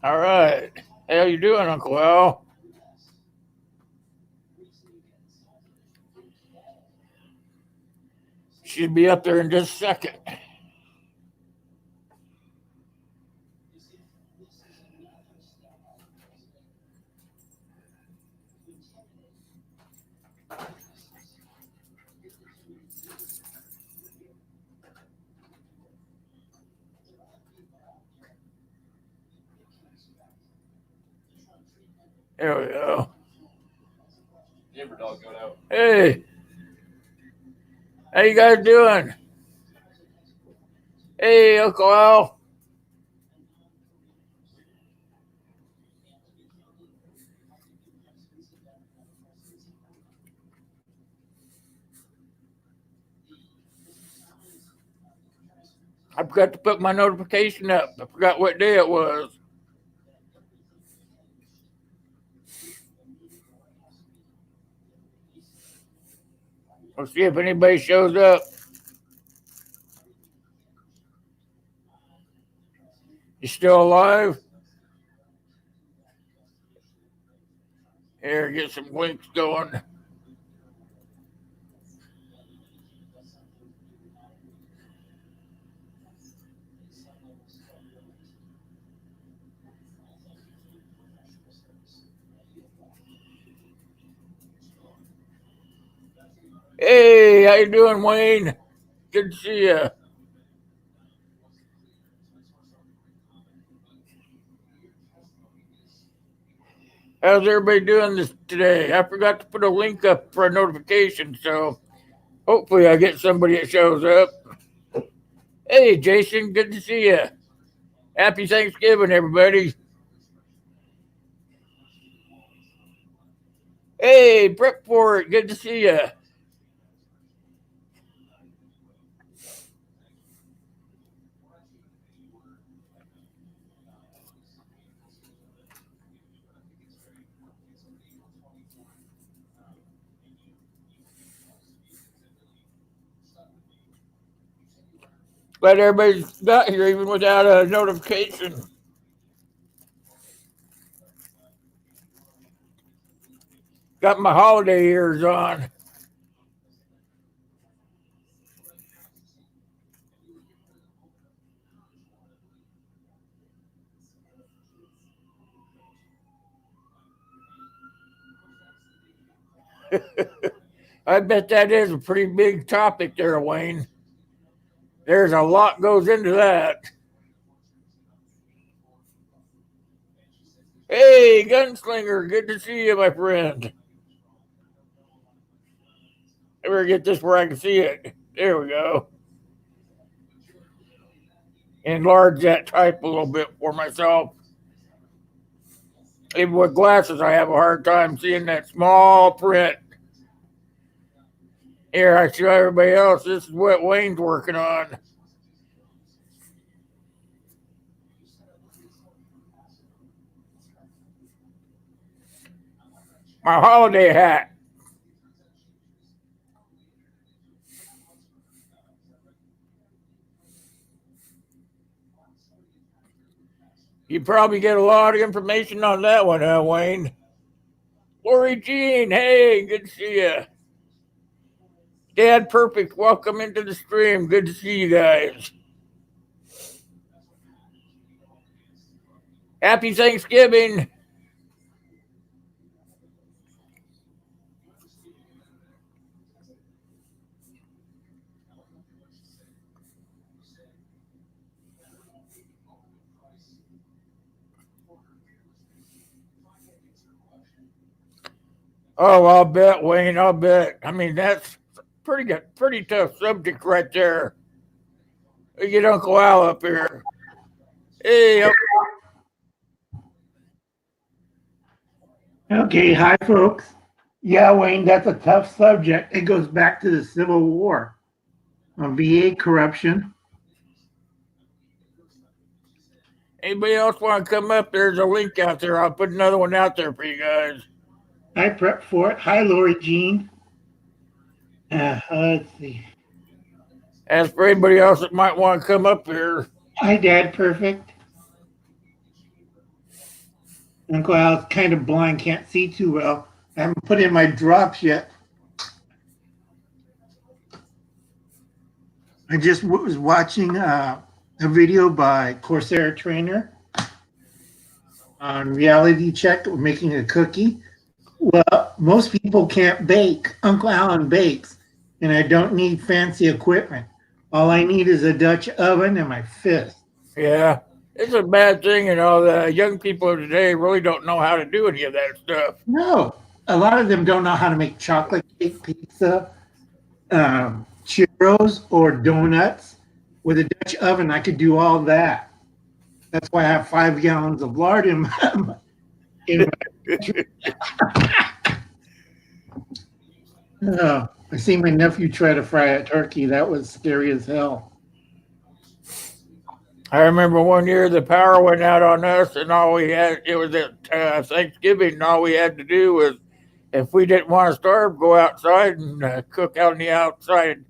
All right. How you doing, Uncle Al? Should be up there in just a second. There we go. Hey, how you guys doing? Hey, Uncle Al. I forgot to put my notification up. I forgot what day it was. We'll see if anybody shows up. You still alive? Here, get some winks going. Hey, how you doing, Wayne? Good to see you. How's everybody doing this today? I forgot to put a link up for a notification, so hopefully I get somebody that shows up. Hey, Jason, good to see you. Happy Thanksgiving, everybody. Hey, prep for it. Good to see you. Glad everybody's got here even without a notification. Got my holiday ears on. I bet that is a pretty big topic there, Wayne. There's a lot goes into that. Hey, Gunslinger, good to see you, my friend. I better get this where I can see it. There we go. Enlarge that type a little bit for myself. Even with glasses, I have a hard time seeing that small print. Here, I show everybody else. This is what Wayne's working on. My holiday hat. You probably get a lot of information on that one, huh, Wayne? Lori Jean, hey, good to see you. Dad Perfect, welcome into the stream. Good to see you guys. Happy Thanksgiving. Oh, I'll bet, Wayne. I'll bet. I mean, that's pretty good, pretty tough subject right there. We get Uncle Al up here. Hey, Okay, hi folks. Yeah, Wayne, that's a tough subject. It goes back to the Civil War, VA corruption. anybody else want to come up? There's a link out there. I'll put another one out there for you guys. I prepped for it. Hi, Lori Jean. Let's see. As for anybody else that might want to come up here, Hi, Dad Perfect. Uncle Al's kind of blind, can't see too well. I haven't put in my drops yet. I just was watching a video by Corsair Trainer on reality check making a cookie. Well, most people can't bake. Uncle Alan bakes, and I don't need fancy equipment. All I need is a Dutch oven and my fist. Yeah, it's a bad thing. The young people of today really don't know how to do any of that stuff. No, a lot of them don't know how to make chocolate cake, pizza, churros, or donuts. With a Dutch oven, I could do all that. That's why I have 5 gallons of lard in my. I seen my nephew try to fry a turkey. That was scary as hell. I remember one year the power went out on us, and it was at Thanksgiving, and all we had to do was, if we didn't want to starve, go outside and cook out on the outside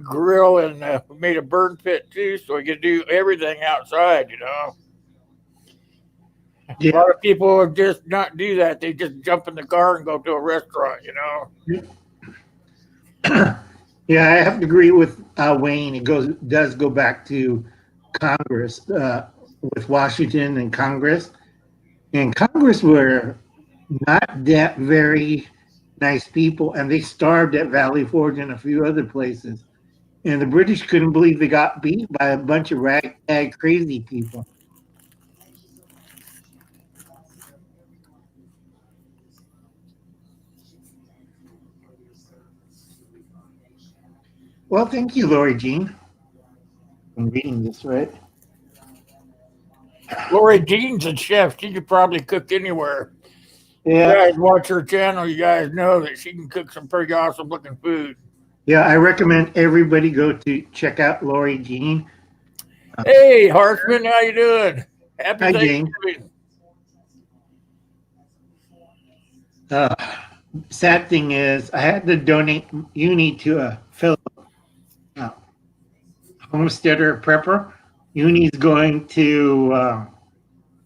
grill, and we made a burn pit too, so we could do everything outside. Yeah. A lot of people would just not do that. They just jump in the car and go to a restaurant. Yeah, I have to agree with Wayne. It does go back to Congress with Washington and Congress. And Congress were not that very nice people, and they starved at Valley Forge and a few other places. And the British couldn't believe they got beat by a bunch of ragtag crazy people. Well, thank you, Lori Jean. I'm reading this right. Lori Jean's a chef. She could probably cook anywhere. Yeah. You guys watch her channel, you guys know that she can cook some pretty awesome looking food. Yeah, I recommend everybody go to check out Lori Jean. Hey, Hartman, how you doing? Happy Hi, Jane. Thanksgiving. Sad thing is, I had to donate uni to a fellow homesteader prepper. Uni's going to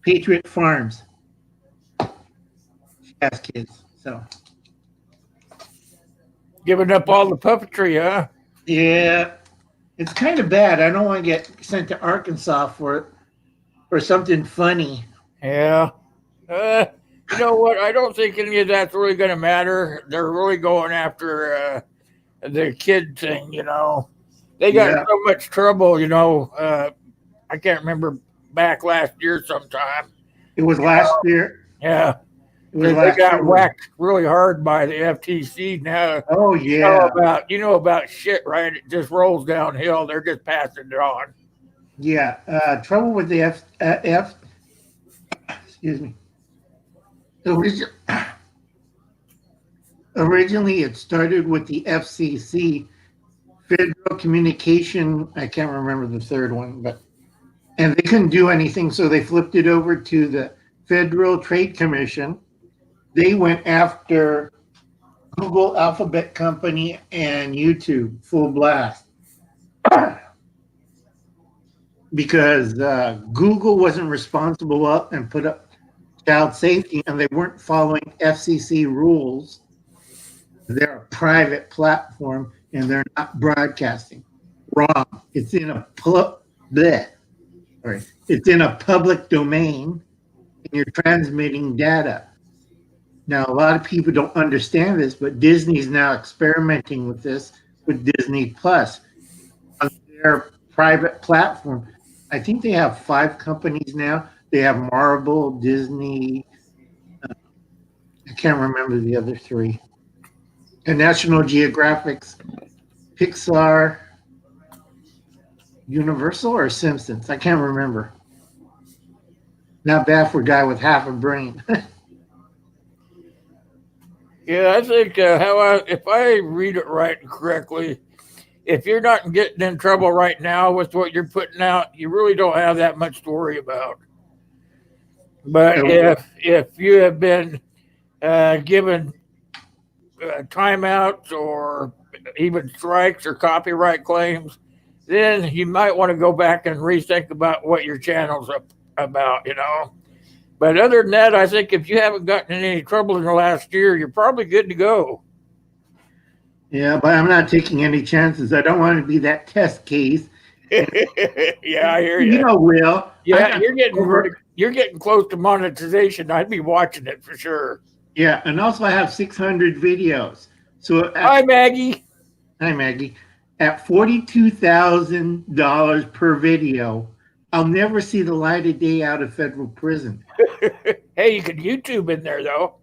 Patriot Farms. She has kids, so. Giving up all the puppetry, huh? Yeah, it's kind of bad. I don't want to get sent to Arkansas for something funny. Yeah. You know what? I don't think any of that's really going to matter. They're really going after the kid thing, They got so much trouble, I can't remember back last year sometime. It was last year. Yeah. They got whacked really hard by the FTC now. Oh, yeah. You know about shit, right? It just rolls downhill. They're just passing it on. Yeah. Trouble with the excuse me. Originally, it started with the FCC, Federal Communication. I can't remember the third one, and they couldn't do anything, so they flipped it over to the Federal Trade Commission. They went after Google, Alphabet Company, and YouTube full blast because Google wasn't responsible up and put up child safety, and they weren't following FCC rules. They're a private platform, and they're not broadcasting. Wrong. It's in a It's in a public domain, and you're transmitting data. Now, a lot of people don't understand this, but Disney's now experimenting with this with Disney Plus on their private platform. I think they have 5 companies now. They have Marvel, Disney. I can't remember the other 3. And National Geographic's Pixar, Universal, or Simpsons. I can't remember. Not bad for a guy with half a brain. Yeah, I think if I read it right and correctly, if you're not getting in trouble right now with what you're putting out, you really don't have that much to worry about. But if you have been given timeouts or even strikes or copyright claims, then you might want to go back and rethink about what your channel's about. But other than that, I think if you haven't gotten in any trouble in the last year, you're probably good to go. Yeah, but I'm not taking any chances. I don't want to be that test case. And Yeah, I hear you you. know, Will, I Yeah, got you're over. getting close to monetization. I'd be watching it for sure. Yeah, and also I have 600 videos. So Hi, Maggie. hi Maggie, at $42,000 per video, I'll never see the light of day out of federal prison. Hey, you can YouTube in there though.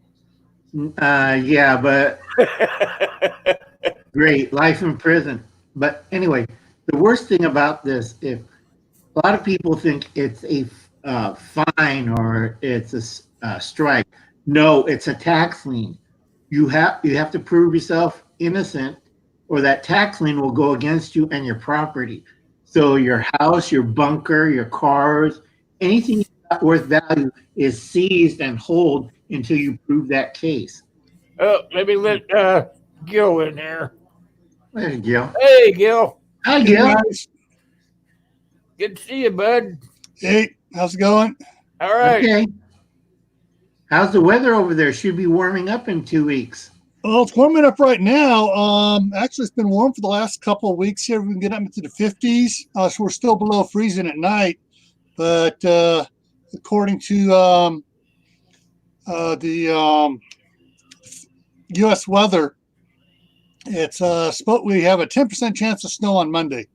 Yeah, but great life in prison. But anyway, the worst thing about this, if a lot of people think it's a fine or it's a strike. No, it's a tax lien. You have to prove yourself innocent, or that tax lien will go against you and your property. So your house, your bunker, your cars, anything worth value is seized and hold until you prove that case. Oh, let me let Gil in here. There you go. Hey, Gil. Hi, Hey Gil. guys. Good to see you, bud. Hey, how's it going? All right. Okay. How's the weather over there? Should be warming up in 2 weeks. Well, it's warming up right now. Actually, it's been warm for the last couple of weeks here. We can get up into the 50s. So we're still below freezing at night. But according to the U.S. weather, it's we have a 10% chance of snow on Monday.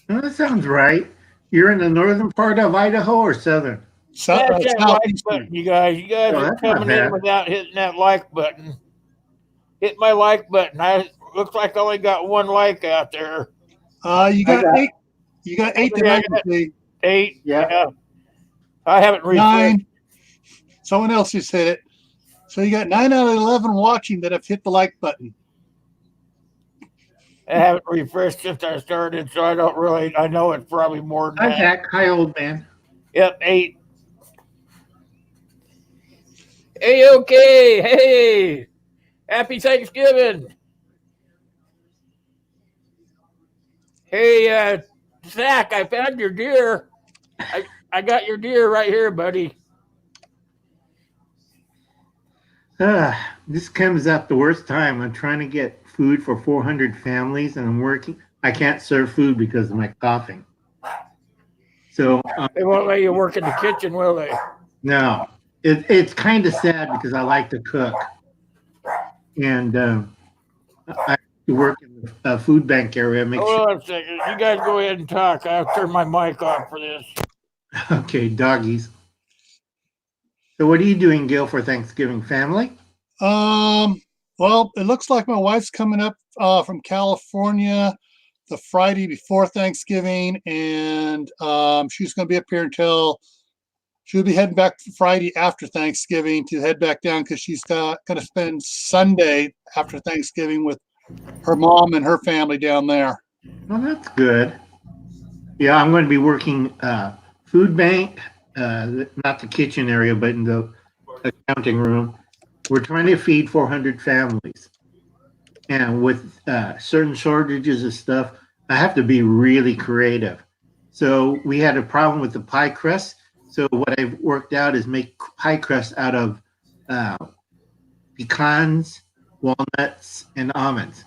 Well, that sounds right. You're in the northern part of Idaho or southern? Smash that like Southeastern. button, you guys. You guys Oh, are that's not coming in bad. without hitting that like button. Hit my like button. I looks like I only got one like out there. You I got got, eight. You got eight Okay, I tonight. got 8. yeah. Yeah. I haven't refreshed. 9. Someone else just hit it. So you got 9 out of 11 watching that have hit the like button. I haven't refreshed since I started, so I don't really. I know it's probably more than Hi, that. Jack. Hi, old man. Yep, 8. Hey, okay. Hey, happy Thanksgiving. Hey, Zach, I found your deer. I got your deer right here, buddy. This comes at the worst time. I'm trying to get food for 400 families, and I'm working. I can't serve food because of my coughing. So They won't let you work in the kitchen, will they? no, it's kind of sad because I like to cook, and I have to work in the food bank area. Make sure. Hold on a second. You guys go ahead and talk. I'll turn my mic off for this. Okay, doggies. So what are you doing, Gil, for Thanksgiving? Family? Well, it looks like my wife's coming up from California the Friday before Thanksgiving, and she's going to be up here until she'll be heading back Friday after Thanksgiving to head back down because she's going to spend Sunday after Thanksgiving with her mom and her family down there. Well, that's good. Yeah, I'm going to be working food bank, not the kitchen area, but in the accounting room. We're trying to feed 400 families. And with certain shortages of stuff, I have to be really creative. So we had a problem with the pie crust. So what I've worked out is make pie crust out of pecans, walnuts, and almonds.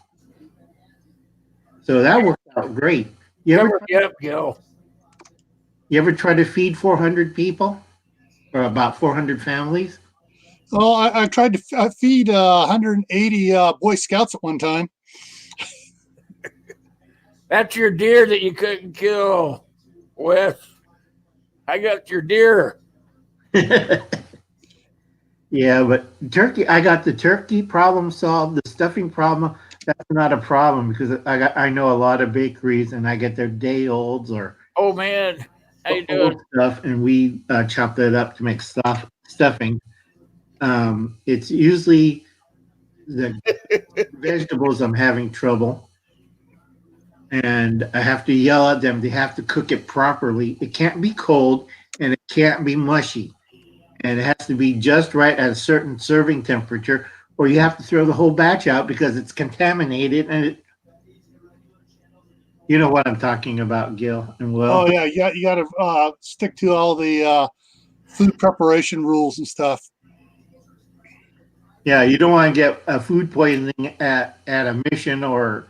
So that worked out great. Yep, Gil. You ever try to feed 400 people or about 400 families? Oh, I tried to feed 180 Boy Scouts at one time. That's your deer that you couldn't kill, Wes. I got your deer. Yeah, but turkey, I got the turkey problem solved. The stuffing problem, that's not a problem because I know a lot of bakeries and I get their day olds or Oh man, how you old doing? stuff, and we chop that up to make stuffing. It's usually the vegetables I'm having trouble, and I have to yell at them. They have to cook it properly. It can't be cold and it can't be mushy, and it has to be just right at a certain serving temperature, or you have to throw the whole batch out because it's contaminated. And you know what I'm talking about, Gil and Will. Oh yeah, you got to stick to all the food preparation rules and stuff. Yeah, you don't want to get food poisoning at a mission or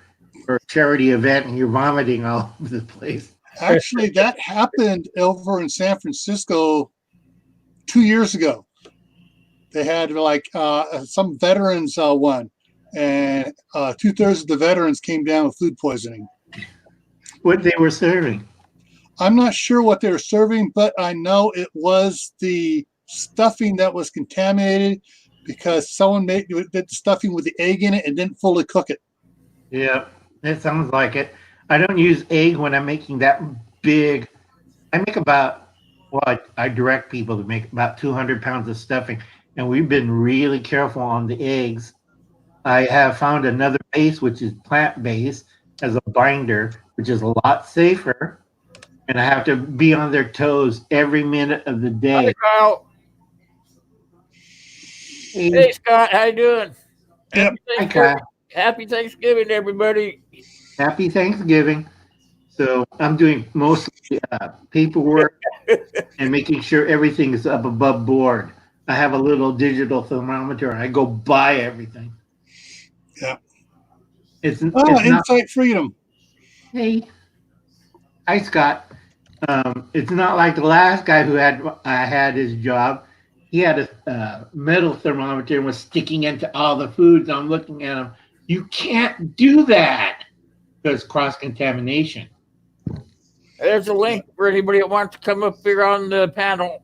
charity event and you're vomiting all over the place. Actually, that happened over in San Francisco 2 years ago. They had like some veterans one, and 2/3 of the veterans came down with food poisoning. What they were serving. I'm not sure what they were serving, but I know it was the stuffing that was contaminated because someone did the stuffing with the egg in it and didn't fully cook it. Yeah, that sounds like it. I don't use egg when I'm making that big. I make about, well, I direct people to make about 200 pounds of stuffing, and we've been really careful on the eggs. I have found another base, which is plant-based, as a binder, which is a lot safer. And I have to be on their toes every minute of the day. Hi, Kyle. Hey, Scott, how you doing? Yep. Hi, Kyle. Happy Thanksgiving, everybody. Happy Thanksgiving. So I'm doing mostly paperwork and making sure everything is up above board. I have a little digital thermometer and I go by everything. Yeah. It's Insight not, freedom. Hey. Hi, Scott. It's not like the last guy who had his job. He had a metal thermometer and was sticking into all the foods. I'm looking at him. You can't do that because cross-contamination. There's a link for anybody that wants to come up here on the panel.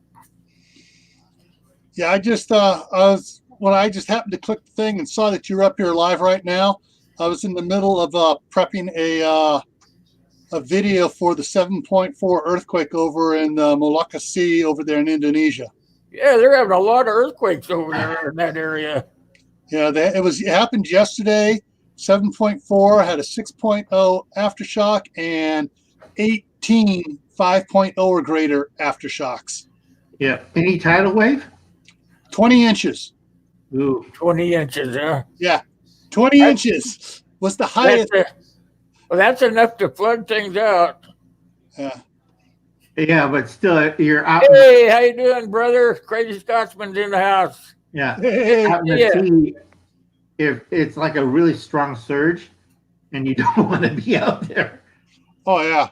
Yeah, I just happened to click the thing and saw that you're up here live right now. I was in the middle of prepping a video for the 7.4 earthquake over in the Molucca Sea over there in Indonesia. Yeah, they're having a lot of earthquakes over there in that area. Yeah, it happened yesterday. 7.4 had a 6.0 aftershock and 18 5.0 or greater aftershocks. Yeah. Any tidal wave? 20 inches. Ooh. 20 inches, huh? Yeah, 20 inches was the highest. That's enough to flood things out. Yeah. Yeah, but still, you're out. Hey, how you doing, brother? Crazy Scotsman's in the house. Yeah. Hey, Out in the sea, if it's like a really strong surge and you don't want to be out there. oh yeah.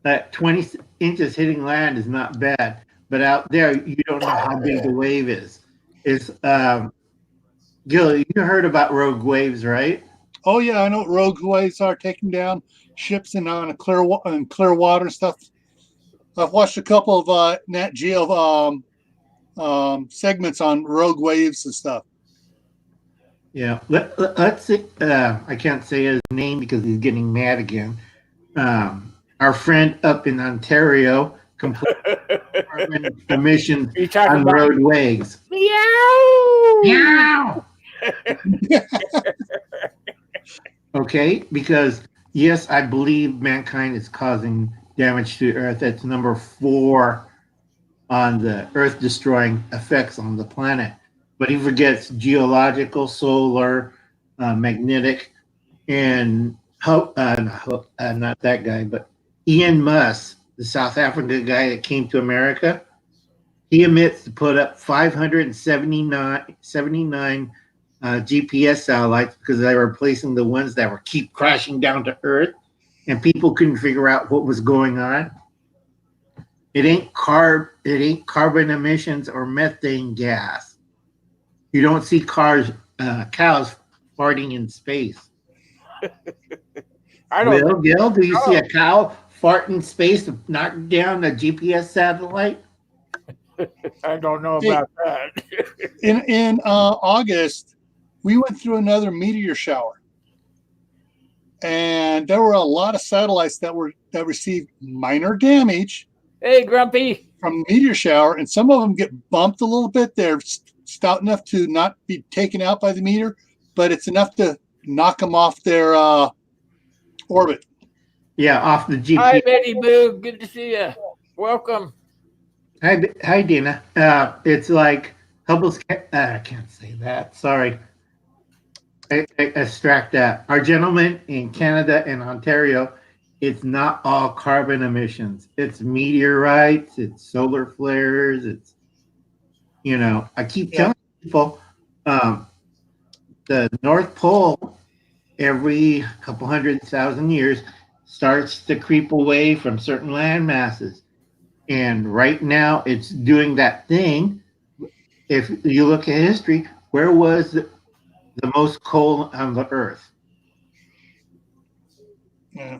That 20 inches hitting land is not bad, but out there, you don't know how big the wave is. It's, Gil, you heard about rogue waves, right? Oh yeah, I know what rogue waves are, taking down ships on clear water and stuff. I've watched a couple of Nat Geo segments on rogue waves and stuff. Yeah. Let's see. I can't say his name because he's getting mad again. Our friend up in Ontario completed emissions on road waves. Meow! Meow! Okay, because yes, I believe mankind is causing damage to Earth. That's number 4 on the Earth destroying effects on the planet. But he forgets geological, solar, magnetic, and not that guy, but Ian Musk, the South African guy that came to America. He admits to put up 579 GPS satellites because they were replacing the ones that were keep crashing down to Earth, and people couldn't figure out what was going on. It ain't carbon emissions or methane gas. You don't see cows farting in space. Gil, do you see a cow fart in space to knock down a GPS satellite? I don't know about that. In August, we went through another meteor shower, and there were a lot of satellites that received minor damage. Hey, Grumpy. From the meteor shower, and some of them get bumped a little bit. They're stout enough to not be taken out by the meteor, but it's enough to knock them off their orbit. Yeah, off the GPS. Hi, Betty Boo. Good to see you. Welcome. Hi, Dina. It's like Hubble's. I can't say that. Sorry. I extract that. Our gentleman in Canada and Ontario, it's not all carbon emissions. It's meteorites, it's solar flares, it's, I keep Yeah. telling people um, the North Pole every couple 100,000 years starts to creep away from certain land masses. And right now it's doing that thing. If you look at history, where was the most coal on the earth? Yeah.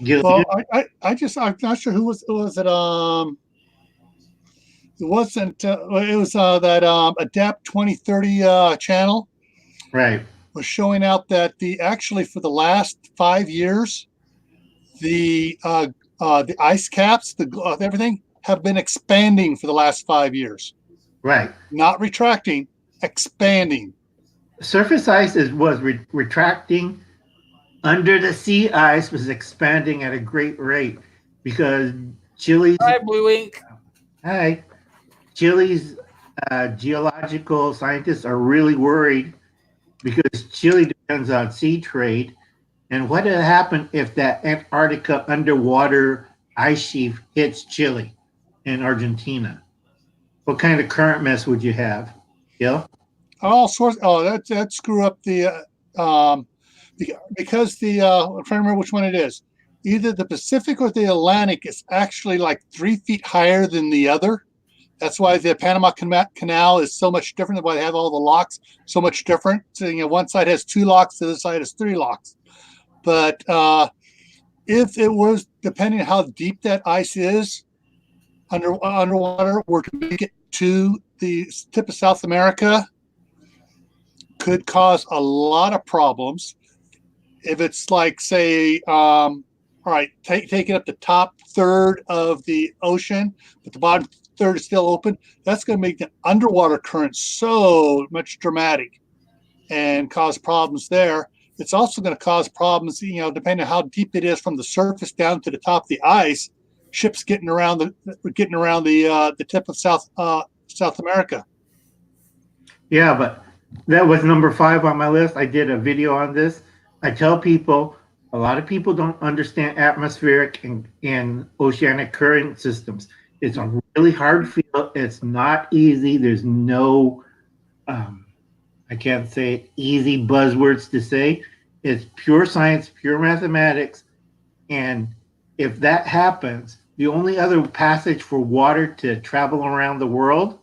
Gilligan? Well, I'm not sure who was it. It wasn't. It was that Adapt 2030 channel Right, was showing out that the actually for the last 5 years, the ice caps, everything have been expanding for the last 5 years, right. not retracting, expanding. Surface ice was retracting. Under the sea ice was expanding at a great rate because Chile's Hi, Blue Ink. hi, Chile's geological scientists are really worried because Chile depends on sea trade. And what would happen if that Antarctica underwater ice sheet hits Chile and Argentina? What kind of current mess would you have? Gil? All sorts. Oh, that screw up um, because I'm trying to remember which one it is. Either the Pacific or the Atlantic is actually like 3 feet higher than the other. That's why the Panama Canal is so much different. Why they have all the locks so much different. So one side has 2 locks, the other side has 3 locks. But if it was, depending on how deep that ice is underwater, were to make it to the tip of South America, could cause a lot of problems. If it's like, say, all right, take it up the top third of the ocean, but the bottom third is still open, that's going to make the underwater current so much dramatic and cause problems there. It's also going to cause problems, depending on how deep it is from the surface down to the top of the ice. Ships getting around the tip of South America. Yeah, but that was number 5 on my list. I did a video on this. I tell people a lot of people don't understand atmospheric and oceanic current systems. It's a really hard field. It's not easy. There's no, I can't say easy buzzwords to say. It's pure science, pure mathematics. And if that happens, the only other passage for water to travel around the world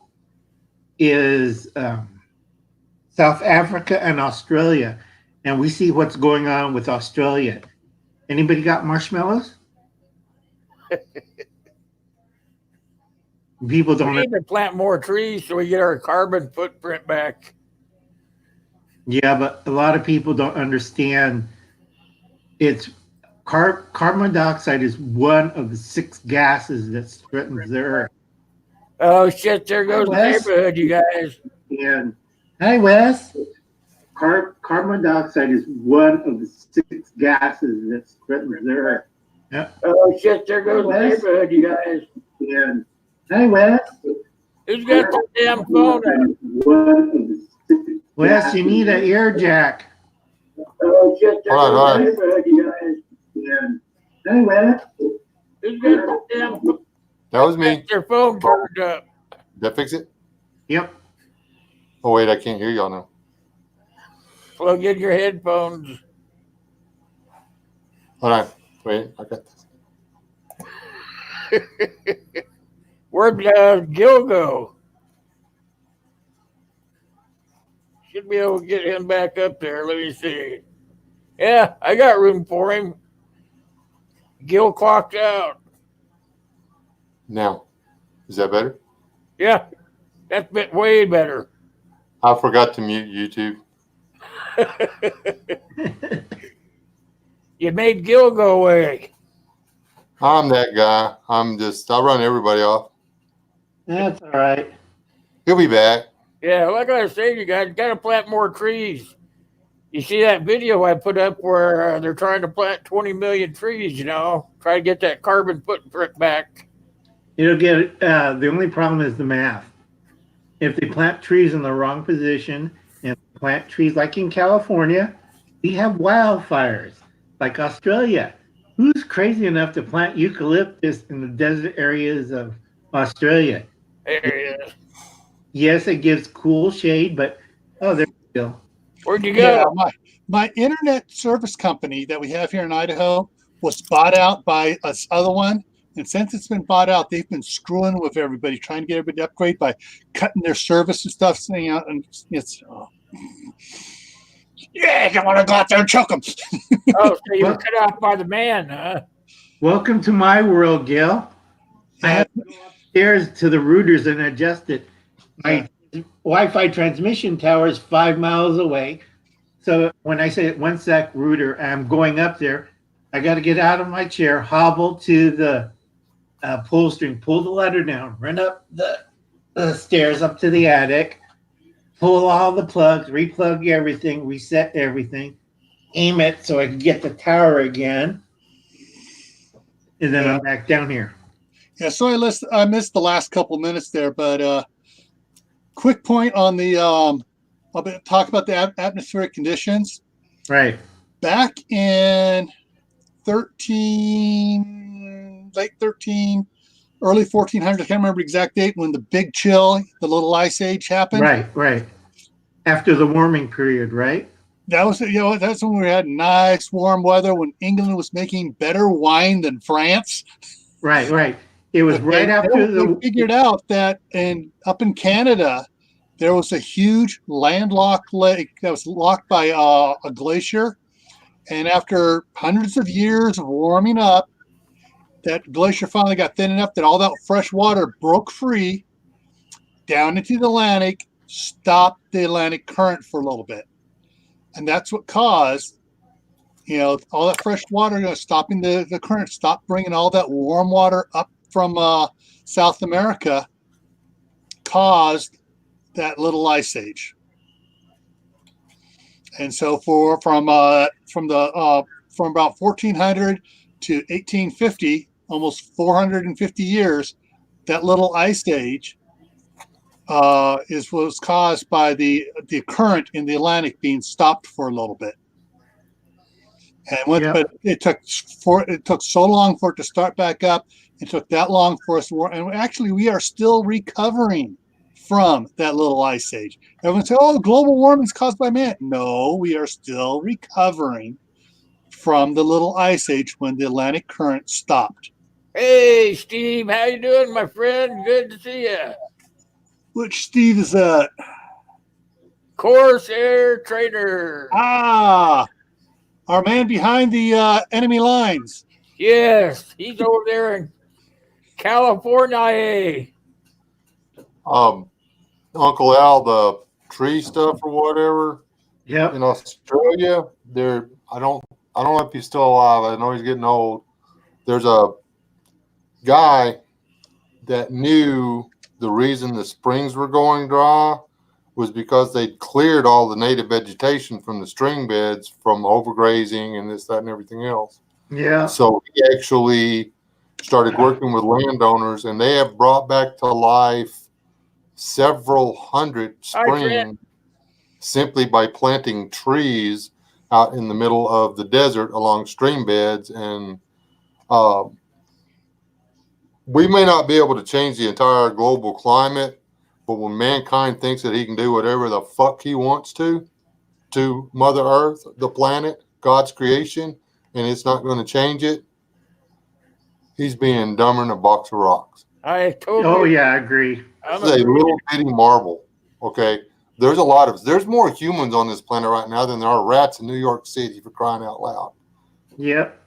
is South Africa and Australia, and we see what's going on with Australia. Anybody got marshmallows? People We don't. need to plant more trees so we get our carbon footprint back. Yeah, but a lot of people don't understand. It's carbon dioxide is one of the 6 gases that threatens the earth. Oh shit! There goes the Wes. neighborhood, you guys. And hi, Wes. Carbon dioxide is one of the 6 gases that threatens the earth. Yep. Oh shit! There goes the Wes. neighborhood, you guys. And hi, Wes. Who's got the damn phone up? Wes, you need an ear jack. Oh shit! There Hold goes on, the neighborhood, you guys. Hi, Wes. Who's got the damn? That was me. Their phone turned up. Did that fix it? Yep. Oh, wait, I can't hear y'all now. Plug in your headphones. Hold on. Wait, I got this. Where'd Gil go? Should be able to get him back up there. Let me see. Yeah, I got room for him. Gil clocked out. Now, is that better? Yeah, that's been way better. I forgot to mute YouTube. You made Gil go away. I'm that guy. I'll run everybody off. That's all right. He'll be back. Yeah, like I was saying, you guys got to plant more trees. You see that video I put up where they're trying to plant 20 million trees, try to get that carbon footprint back. It'll get, the only problem is the math. If they plant trees in the wrong position and plant trees like in California, we have wildfires like Australia. Who's crazy enough to plant eucalyptus in the desert areas of Australia? There he is. Yes, it gives cool shade, but oh, there you go. Where'd you Yeah, go? my internet service company that we have here in Idaho was bought out by this other one. And since it's been bought out, they've been screwing with everybody, trying to get everybody to upgrade by cutting their service and stuff. Saying out, and it's yeah, you want to go out there and choke them. Oh, so you were Well, cut off by the man, huh? welcome to my world, Gail. I Yeah. have to go upstairs to the routers and adjust it. My Wi-Fi transmission tower is 5 miles away. So when I say 1 sec router, I'm going up there. I got to get out of my chair, hobble to the pull string, pull the ladder down, run up the stairs up to the attic, pull all the plugs, replug everything, reset everything, aim it so I can get the tower again, and then Yeah. I'm back down here. Yeah, so I missed the last couple minutes there, but quick point on the I'll talk about the atmospheric conditions. Right. Back in late 13, early 1400s, I can't remember the exact date when the big chill, the little ice age happened. Right. After the warming period, right? That was, that's when we had nice warm weather, when England was making better wine than France. Right. It was right They after figured out that up in Canada, there was a huge landlocked lake that was locked by a glacier. And after hundreds of years of warming up, that glacier finally got thin enough that all that fresh water broke free down into the Atlantic, stopped the Atlantic current for a little bit. And that's what caused, all that fresh water, stopping the current, stopped bringing all that warm water up from South America, caused that little ice age. And so from about 1400 to 1850, almost 450 years, that little ice age was caused by the current in the Atlantic being stopped for a little bit. And but it took so long for it to start back up. It took that long for us to and actually we are still recovering from that little ice age. Everyone say, "Oh, global warming is caused by man." No, we are still recovering from the little ice age when the Atlantic current stopped. Hey, Steve, how you doing, my friend? Good to see you. Which Steve is that? Corsair Trader. Ah, our man behind the enemy lines. Yes, he's over there in California. Uncle Al, the tree stuff or whatever. Yep. In Australia, I don't know if he's still alive. I know he's getting old. There's a guy that knew the reason the springs were going dry was because they'd cleared all the native vegetation from the stream beds from overgrazing and this, that, and everything else. Yeah. So he actually started working with landowners, and they have brought back to life several hundred springs simply by planting trees out in the middle of the desert along stream beds. And we may not be able to change the entire global climate, but when mankind thinks that he can do whatever the fuck he wants to Mother Earth, the planet, God's creation, and it's not going to change it, he's being dumber than a box of rocks. I totally. Oh yeah, I agree. This is a little bitty marble. Okay, there's more humans on this planet right now than there are rats in New York City, for crying out loud. Yep.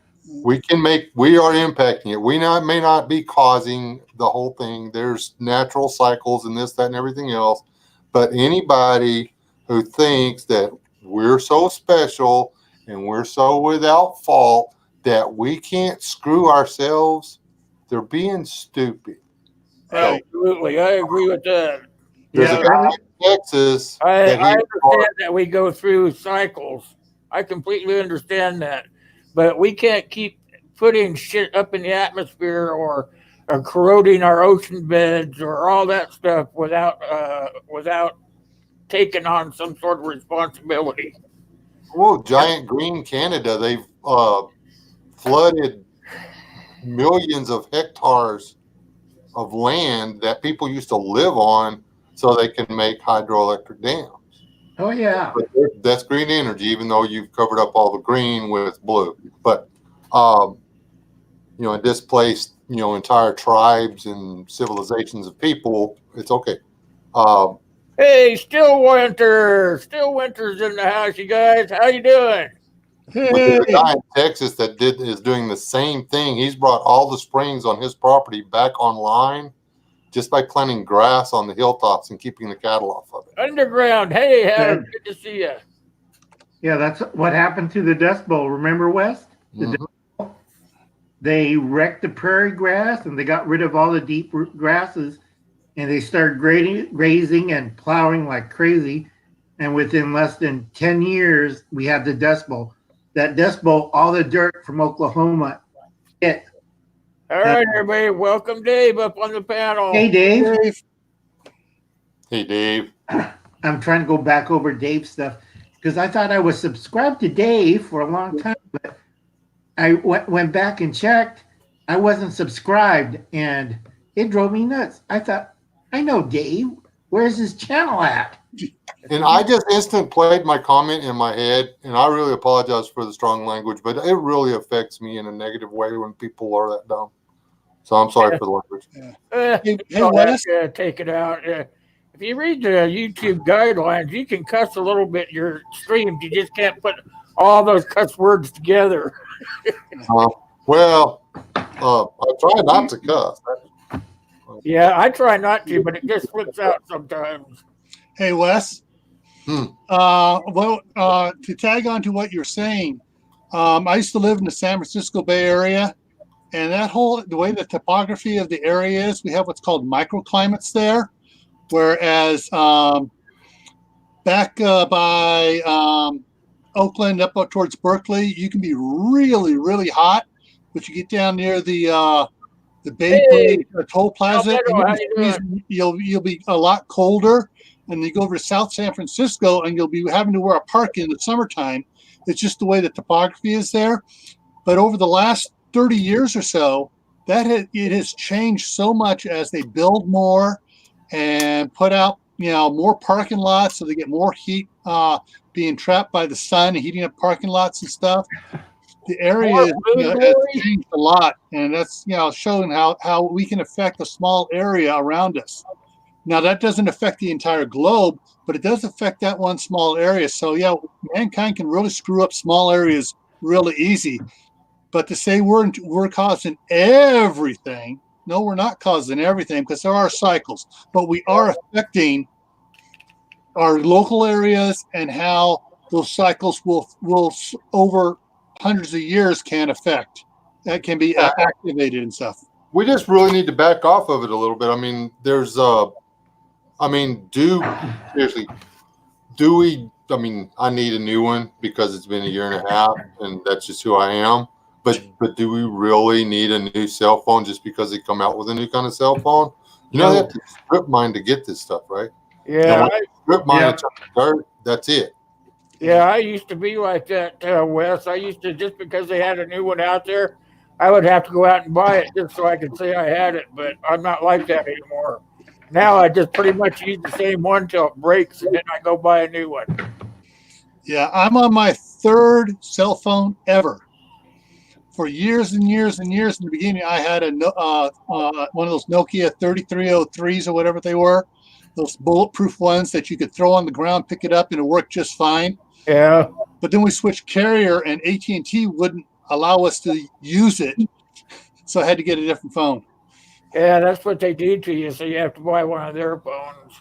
We are impacting it. We may not be causing the whole thing. There's natural cycles and this, that, and everything else. But anybody who thinks that we're so special and we're so without fault that we can't screw ourselves, they're being stupid. Absolutely, I agree with that. There's a guy in Texas. I understand that we go through cycles. I completely understand that. But we can't keep putting shit up in the atmosphere or corroding our ocean beds or all that stuff without taking on some sort of responsibility. Well, Giant Green Canada, they've flooded millions of hectares of land that people used to live on so they can make hydroelectric dams. Oh yeah. But that's green energy, even though you've covered up all the green with blue. But, and displaced, entire tribes and civilizations of people, it's okay. Hey, Stillwinter's in the house, you guys. How you doing? But there's a guy in Texas that is doing the same thing. He's brought all the springs on his property back online just by planting grass on the hilltops and keeping the cattle off of it. Underground. Hey, Howard, good to see you. Yeah, that's what happened to the Dust Bowl. Remember, West? They wrecked the prairie grass and they got rid of all the deep root grasses, and they started grazing and plowing like crazy. And within less than 10 years, we had the Dust Bowl. That Dust Bowl, all the dirt from Oklahoma hit. All right, everybody. Welcome Dave up on the panel. Hey, Dave. Hey, Dave. I'm trying to go back over Dave's stuff because I thought I was subscribed to Dave for a long time, but I went back and checked. I wasn't subscribed, and it drove me nuts. I thought, I know Dave. Where's his channel at? And I just instant played my comment in my head, and I really apologize for the strong language, but it really affects me in a negative way when people are that dumb. So I'm sorry for the language. Hey, Wes? Take it out. If you read the YouTube guidelines, you can cuss a little bit in your streams. You just can't put all those cuss words together. I try not to cuss. Yeah, I try not to, but it just slips out sometimes. Hey, Wes. To tag on to what you're saying, I used to live in the San Francisco Bay Area, and the way the topography of the area is, we have what's called microclimates there, whereas back by Oakland up towards Berkeley, you can be really, really hot, but you get down near the Bay Bridge Toll Plaza, you'll be a lot colder. And you go over to South San Francisco, and you'll be having to wear a parka in the summertime. It's just the way the topography is there. But over the last 30 years or so, it has changed so much as they build more and put out more parking lots, so they get more heat being trapped by the sun and heating up parking lots and stuff. The area has changed a lot, and that's showing how we can affect a small area around us. Now, that doesn't affect the entire globe, but it does affect that one small area. So, mankind can really screw up small areas really easy. But to say we're causing everything, no, we're not causing everything, because there are cycles. But we are affecting our local areas, and how those cycles will over hundreds of years can affect. That can be activated and stuff. We just really need to back off of it a little bit. I mean, I need a new one because it's been a year and a half, and that's just who I am. But do we really need a new cell phone just because they come out with a new kind of cell phone? They have to strip mine to get this stuff, right? Yeah. Strip mine and chuck the dirt, that's it. Yeah, I used to be like that, Wes. I used to, just because they had a new one out there, I would have to go out and buy it just so I could say I had it. But I'm not like that anymore. Now I just pretty much use the same one till it breaks, and then I go buy a new one. Yeah, I'm on my third cell phone ever. For years and years and years in the beginning, I had one of those Nokia 3303s or whatever they were, those bulletproof ones that you could throw on the ground, pick it up, and it worked just fine. Yeah. But then we switched carrier, and AT&T wouldn't allow us to use it, so I had to get a different phone. Yeah, that's what they do to you, so you have to buy one of their phones.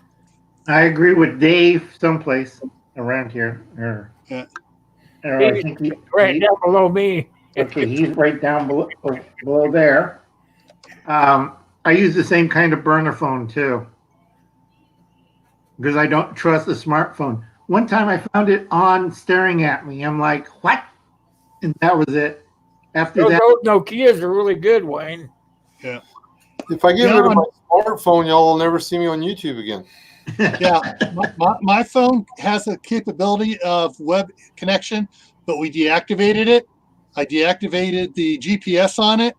I agree with Dave someplace around here. I think right down below me. Okay, he's right down below there. I use the same kind of burner phone too, because I don't trust the smartphone. One time I found it on staring at me. I'm like, what? And that was it. After those that, Nokias are really good, Wayne. Yeah. If I get rid of my smartphone, y'all will never see me on YouTube again. Yeah, my phone has a capability of web connection, but we deactivated it. I deactivated the GPS on it,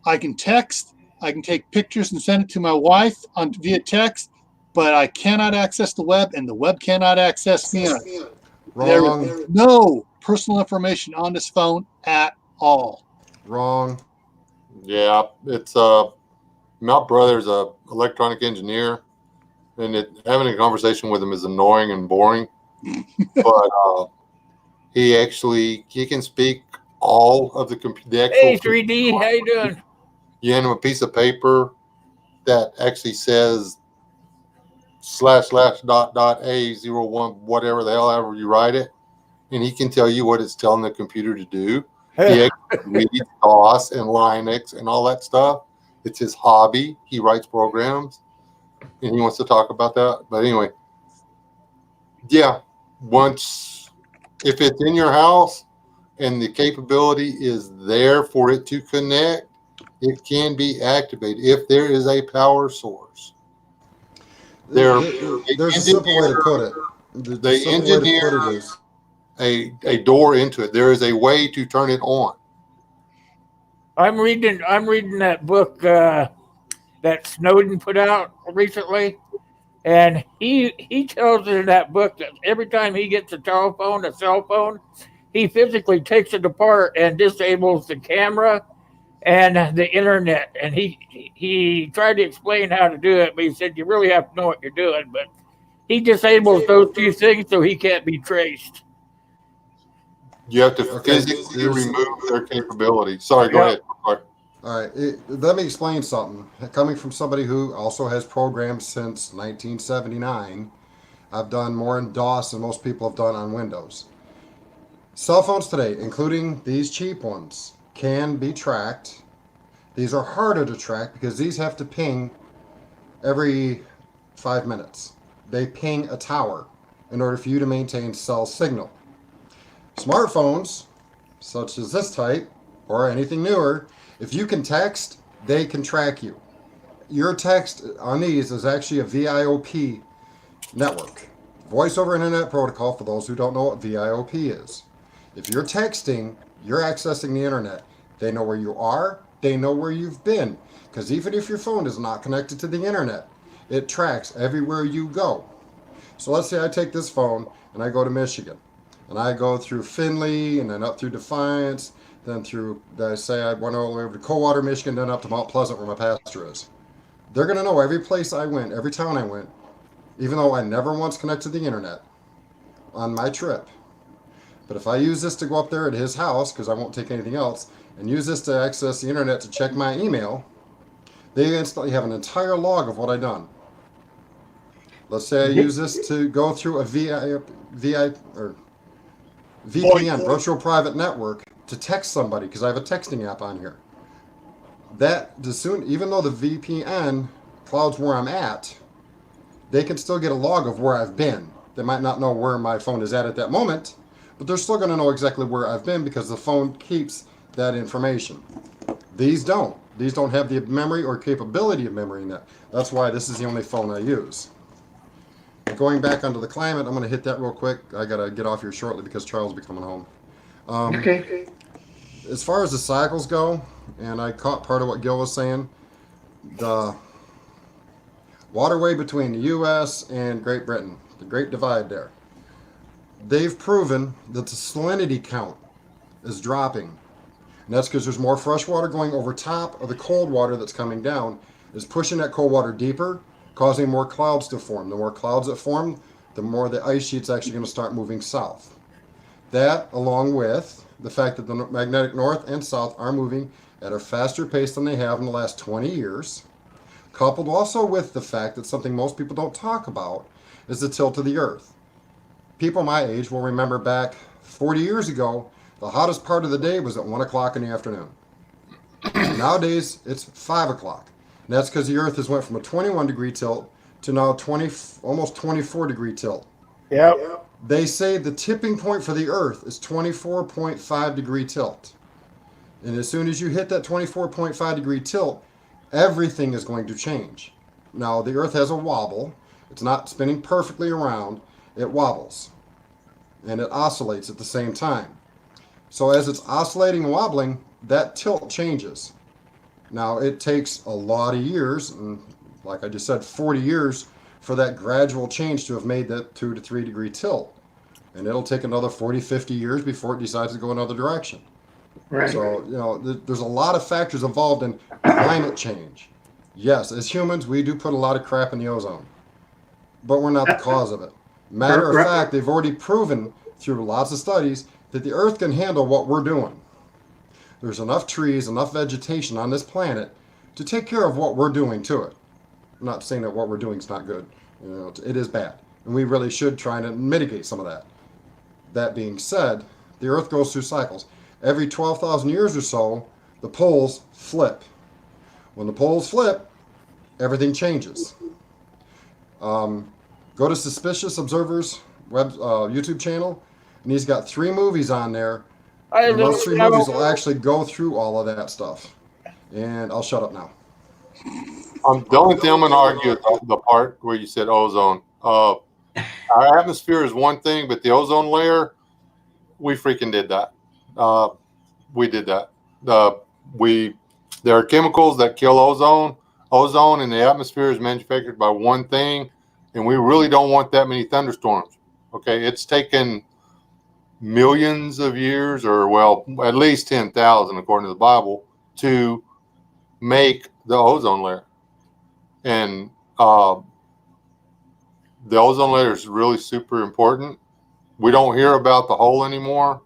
I can text, I can take pictures and send it to my wife via text, but I cannot access the web, and the web cannot access me. There Wrong. is no personal information on this phone at all. Wrong. Yeah, it's my brother's a electronic engineer, and having a conversation with him is annoying and boring. But he can speak all of the actual. Hey, 3D, how you doing? You hand him a piece of paper that actually says //.a01 whatever the hell ever you write it, and he can tell you what it's telling the computer to do. He actually reads DOS and Linux and all that stuff. It's his hobby. He writes programs, and he wants to talk about that. But anyway, yeah, if it's in your house and the capability is there for it to connect, it can be activated if there is a power source. There's a simple way to put it. They engineer a door into it. There is a way to turn it on. I'm reading that book that Snowden put out recently, and he tells in that book that every time he gets a cell phone, he physically takes it apart and disables the camera and the internet. And he tried to explain how to do it, but he said you really have to know what you're doing. But he disables those two things so he can't be traced. You have to physically remove their capability. Sorry, go ahead. Sorry. All right. Let me explain something. Coming from somebody who also has programmed since 1979, I've done more in DOS than most people have done on Windows. Cell phones today, including these cheap ones, can be tracked. These are harder to track because these have to ping every 5 minutes. They ping a tower in order for you to maintain cell signal. Smartphones, such as this type, or anything newer, if you can text, they can track you. Your text on these is actually a VIOP network. Voice over Internet Protocol, for those who don't know what VIOP is. If you're texting, you're accessing the internet. They know where you are, they know where you've been. Because even if your phone is not connected to the internet, it tracks everywhere you go. So let's say I take this phone and I go to Michigan. And I go through Findlay and then up through Defiance, then through, I went all the way over to Coldwater, Michigan, then up to Mount Pleasant where my pastor is. They're going to know every place I went, every town I went, even though I never once connected to the internet on my trip. But if I use this to go up there at his house, because I won't take anything else, and use this to access the internet to check my email, they instantly have an entire log of what I've done. Let's say I use this to go through a VPN, virtual private network, to text somebody, because I have a texting app on here. Even though the VPN clouds where I'm at, they can still get a log of where I've been. They might not know where my phone is at that moment, but they're still going to know exactly where I've been because the phone keeps that information. These don't. These don't have the memory or capability of memorying that. That's why this is the only phone I use. Going back onto the climate, I'm going to hit that real quick. I got to get off here shortly because Charles will be coming home. Okay. As far as the cycles go, and I caught part of what Gil was saying, the waterway between the U.S. and Great Britain, the Great Divide there, they've proven that the salinity count is dropping. And that's because there's more fresh water going over top of the cold water that's coming down, is pushing that cold water deeper, causing more clouds to form. The more clouds that form, the more the ice sheet's actually going to start moving south. That, along with the fact that the magnetic north and south are moving at a faster pace than they have in the last 20 years, coupled also with the fact that something most people don't talk about is the tilt of the earth. People my age will remember back 40 years ago, the hottest part of the day was at 1 o'clock in the afternoon. Nowadays, it's 5 o'clock. And that's because the earth has went from a 21 degree tilt to now almost 24 degree tilt. Yep. They say the tipping point for the earth is 24.5 degree tilt. And as soon as you hit that 24.5 degree tilt, everything is going to change. Now, the earth has a wobble. It's not spinning perfectly around. It wobbles. And it oscillates at the same time. So as it's oscillating and wobbling, that tilt changes. Now, it takes a lot of years, and like I just said, 40 years for that gradual change to have made that 2 to 3 degree tilt. And it'll take another 40, 50 years before it decides to go another direction. Right. So, there's a lot of factors involved in climate change. Yes, as humans, we do put a lot of crap in the ozone, but we're not the cause of it. Matter of fact, they've already proven through lots of studies that the Earth can handle what we're doing. There's enough trees, enough vegetation on this planet to take care of what we're doing to it. I'm not saying that what we're doing is not good. It is bad, and we really should try to mitigate some of that. That being said, the Earth goes through cycles. Every 12,000 years or so, the poles flip. When the poles flip, everything changes. Go to Suspicious Observer's YouTube channel, and he's got 3 movies on there. And those 3 movies will actually go through all of that stuff. And I'll shut up now. The only thing I'm going to argue is the part where you said ozone. Our atmosphere is one thing, but the ozone layer, we freaking did that. We did that. There are chemicals that kill ozone. Ozone in the atmosphere is manufactured by one thing, and we really don't want that many thunderstorms. Okay, it's taken millions of years, or well, at least 10,000 according to the Bible, to make the ozone layer. And the ozone layer is really super important. We don't hear about the hole anymore.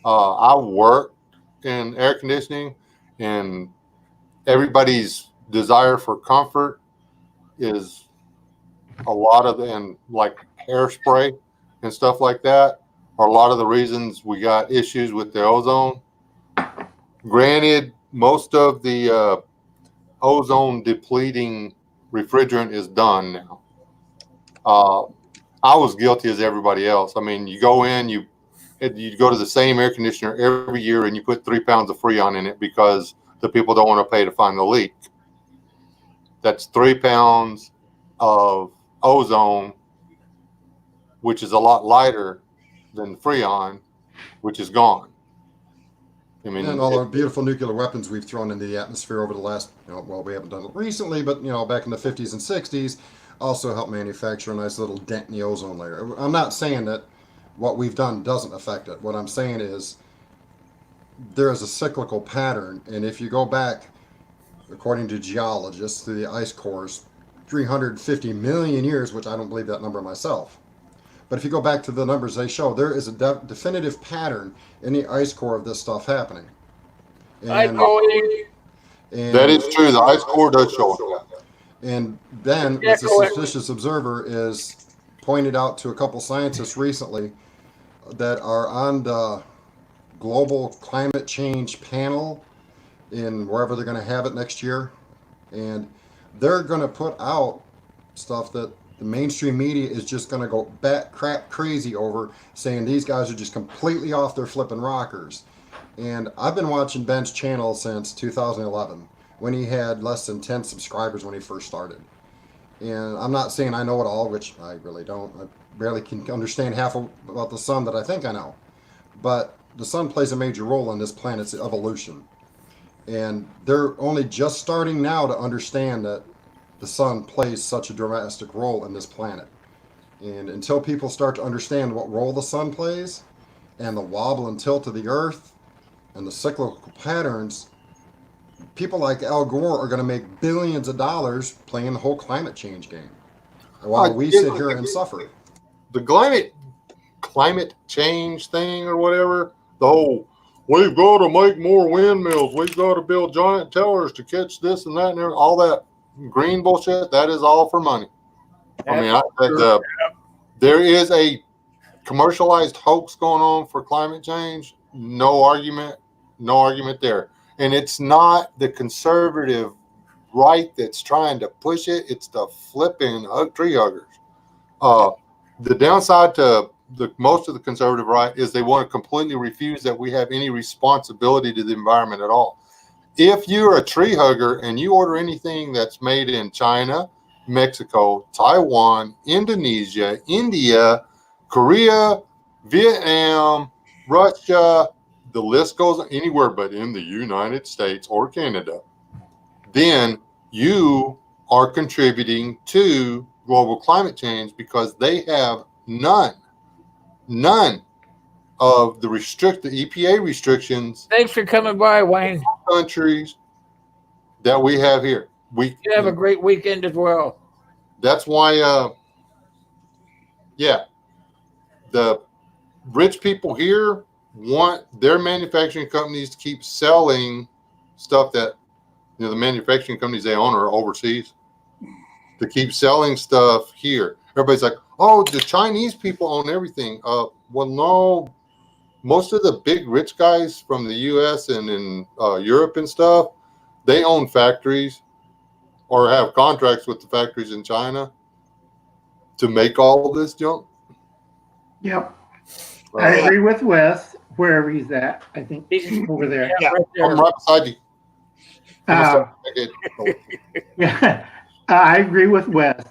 I work in air conditioning, and everybody's desire for comfort is a lot of and like hairspray and stuff like that are a lot of the reasons we got issues with the ozone. Granted, most of the ozone depleting refrigerant is done now. I was guilty as everybody else. I mean, you go in, you go to the same air conditioner every year, and you put 3 pounds of Freon in it because the people don't want to pay to find the leak. That's 3 pounds of ozone, which is a lot lighter than Freon, which is gone. I mean, and all our beautiful nuclear weapons we've thrown into the atmosphere over the last, well, we haven't done it recently, but back in the 50s and 60s, also helped manufacture a nice little dent in the ozone layer. I'm not saying that what we've done doesn't affect it. What I'm saying is there is a cyclical pattern, and if you go back, according to geologists, through the ice cores, 350 million years, which I don't believe that number myself. But if you go back to the numbers they show, there is a definitive pattern in the ice core of this stuff happening. And that is true. The ice core does show that. And then the Suspicious Observer is pointed out to a couple scientists recently that are on the global climate change panel in wherever they're going to have it next year. And they're going to put out stuff that the mainstream media is just going to go crap crazy over, saying these guys are just completely off their flipping rockers. And I've been watching Ben's channel since 2011, when he had less than 10 subscribers when he first started. And I'm not saying I know it all, which I really don't. I barely can understand half about the sun that I think I know. But the sun plays a major role in this planet's evolution. And they're only just starting now to understand that the sun plays such a drastic role in this planet. And until people start to understand what role the sun plays, and the wobble and tilt of the earth, and the cyclical patterns, people like Al Gore are going to make billions of dollars playing the whole climate change game, while we sit here and suffer. The climate change thing or whatever, the whole, we've got to make more windmills, we've got to build giant towers to catch this and that and all that green bullshit, that is all for money. I mean, there is a commercialized hoax going on for climate change. No argument there. And it's not the conservative right that's trying to push it. It's the flipping tree huggers. The downside to most of the conservative right is they want to completely refuse that we have any responsibility to the environment at all. If you're a tree hugger and you order anything that's made in China, Mexico, Taiwan, Indonesia, India, Korea, Vietnam, Russia, the list goes anywhere but in the United States or Canada, then you are contributing to global climate change because they have none of the EPA restrictions Thanks for coming by, Wayne. countries that we have here. You have a great weekend as well. That's why, the rich people here want their manufacturing companies to keep selling stuff that the manufacturing companies they own are overseas, to keep selling stuff here. Everybody's like, oh, the Chinese people own everything. Well, no, most of the big rich guys from the U.S. and in Europe and stuff, they own factories or have contracts with the factories in China to make all this junk. Yep. I agree with Wes, wherever he's at. I think He's over there. Yeah. right there. I'm right beside you. Yeah, I agree with Wes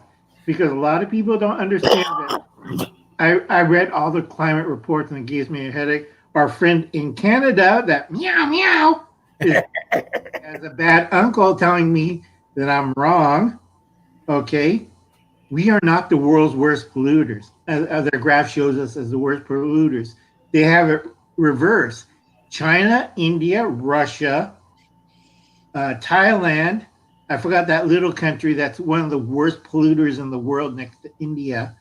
because a lot of people don't understand that. I read all the climate reports and it gives me a headache. Our friend in Canada, that meow meow, has a bad uncle telling me that I'm wrong. Okay, we are not the world's worst polluters, as their graph shows us as the worst polluters. They have it reversed. China, India, Russia, Thailand. I forgot that little country that's one of the worst polluters in the world next to India.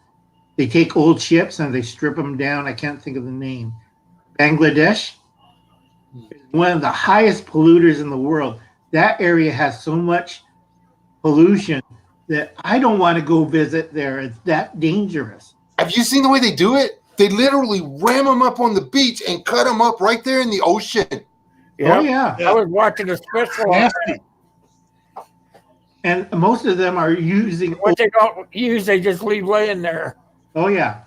They take old ships and they strip them down. I can't think of the name. Bangladesh is one of the highest polluters in the world. That area has so much pollution that I don't want to go visit there. It's that dangerous. Have you seen the way they do it? They literally ram them up on the beach and cut them up right there in the ocean. Yep. Oh, yeah. I was watching a special on Nasty. And most of them are using. what they don't use, they just leave laying there. Oh, yeah.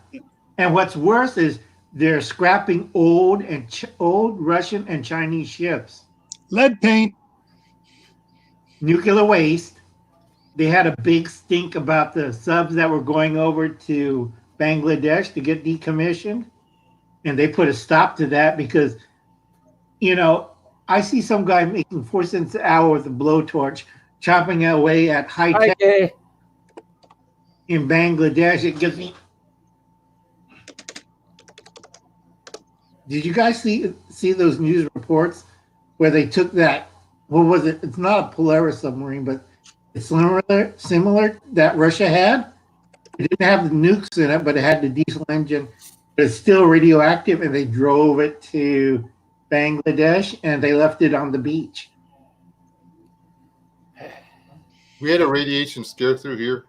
And what's worse is they're scrapping old Russian and Chinese ships. Lead paint. Nuclear waste. They had a big stink about the subs that were going over to Bangladesh to get decommissioned. And they put a stop to that because, I see some guy making 4 cents an hour with a blowtorch, chopping away at high tech Okay. in Bangladesh. It gives me. Did you guys see those news reports where they took that? What was it? It's not a Polaris submarine, but it's similar that Russia had. It didn't have the nukes in it, but it had the diesel engine. But it's still radioactive, and they drove it to Bangladesh, and they left it on the beach. We had a radiation scare through here.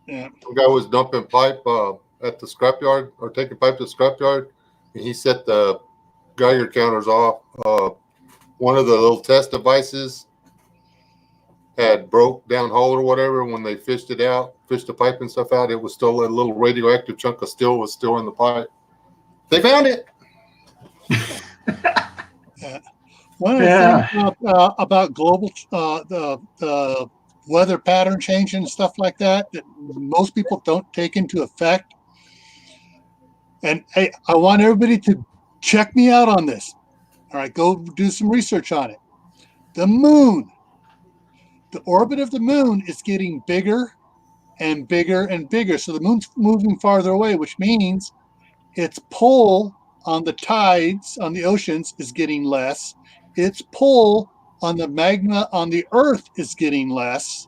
Yeah. Some guy was dumping pipe at the scrapyard or taking pipe to the scrapyard, and he set the Geiger counters off. One of the little test devices had broke down hole or whatever. When they fished the pipe and stuff out, it was still a little radioactive chunk of steel was still in the pipe. They found it. One of the things about global the weather pattern change and stuff like that most people don't take into effect. And hey, I want everybody to check me out on this. All right, go do some research on it. The moon, the orbit of the moon is getting bigger and bigger and bigger. So the moon's moving farther away, which means its pull on the tides on the oceans is getting less. Its pull on the magma on the earth is getting less.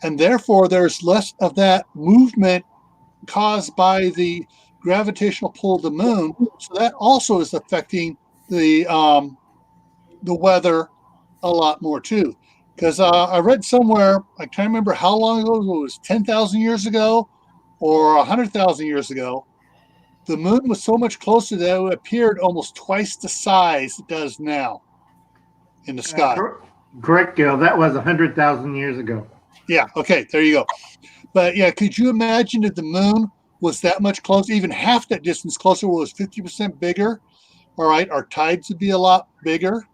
And therefore, there's less of that movement caused by the gravitational pull of the moon. So that also is affecting the weather a lot more too. Because I read somewhere, I can't remember how long ago, it was 10,000 years ago or 100,000 years ago, the moon was so much closer that it appeared almost twice the size it does now in the sky. Correct, Gil. That was 100,000 years ago. Yeah, okay, there you go. But yeah, could you imagine if the moon was that much closer, even half that distance closer, was 50% bigger? All right, our tides would be a lot bigger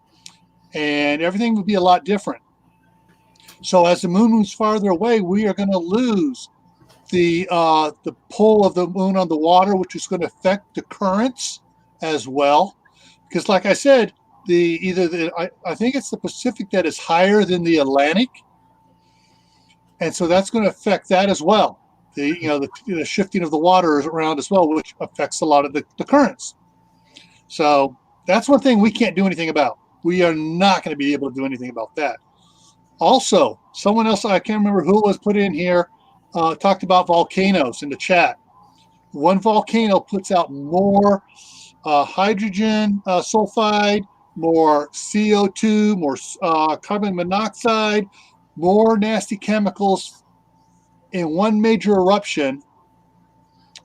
and everything would be a lot different. So as the moon moves farther away, we are going to lose the pull of the moon on the water, which is going to affect the currents as well. Because like I said, I think it's the Pacific that is higher than the Atlantic, and so that's going to affect that as well. The shifting of the water around as well, which affects a lot of the currents. So that's one thing we can't do anything about. We are not going to be able to do anything about that. Also, someone else, I can't remember who it was, put in here, talked about volcanoes in the chat. One volcano puts out more hydrogen sulfide, more CO2, more carbon monoxide, more nasty chemicals in one major eruption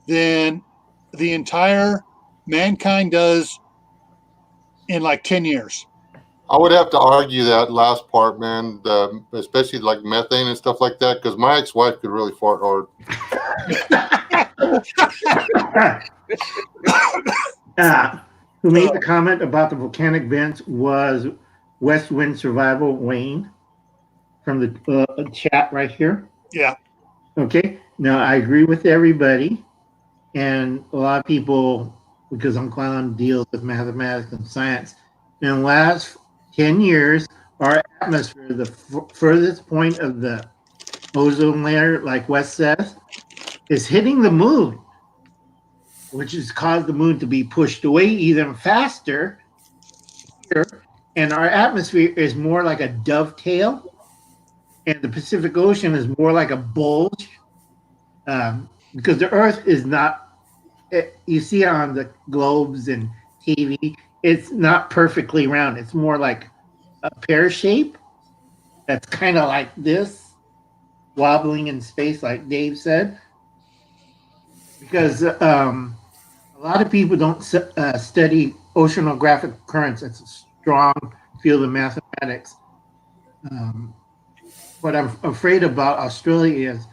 than the entire mankind does in like 10 years. I would have to argue that last part, man, especially like methane and stuff like that, because my ex-wife could really fart hard. Who made the comment about the volcanic vents was West Wind Survival Wayne from the chat right here. Yeah. Okay. Now, I agree with everybody. And a lot of people, because Uncle Alan deals with mathematics and science, in the last 10 years, our atmosphere, the furthest point of the ozone layer, like Wes says, is hitting the moon, which has caused the moon to be pushed away even faster here. And our atmosphere is more like a dovetail, and the Pacific Ocean is more like a bulge, because the Earth is not, you see it on the globes and TV, it's not perfectly round. It's more like a pear shape that's kind of like this, wobbling in space, like Dave said. Because a lot of people don't study oceanographic currents. It's a strong field of mathematics. What I'm afraid about Australia is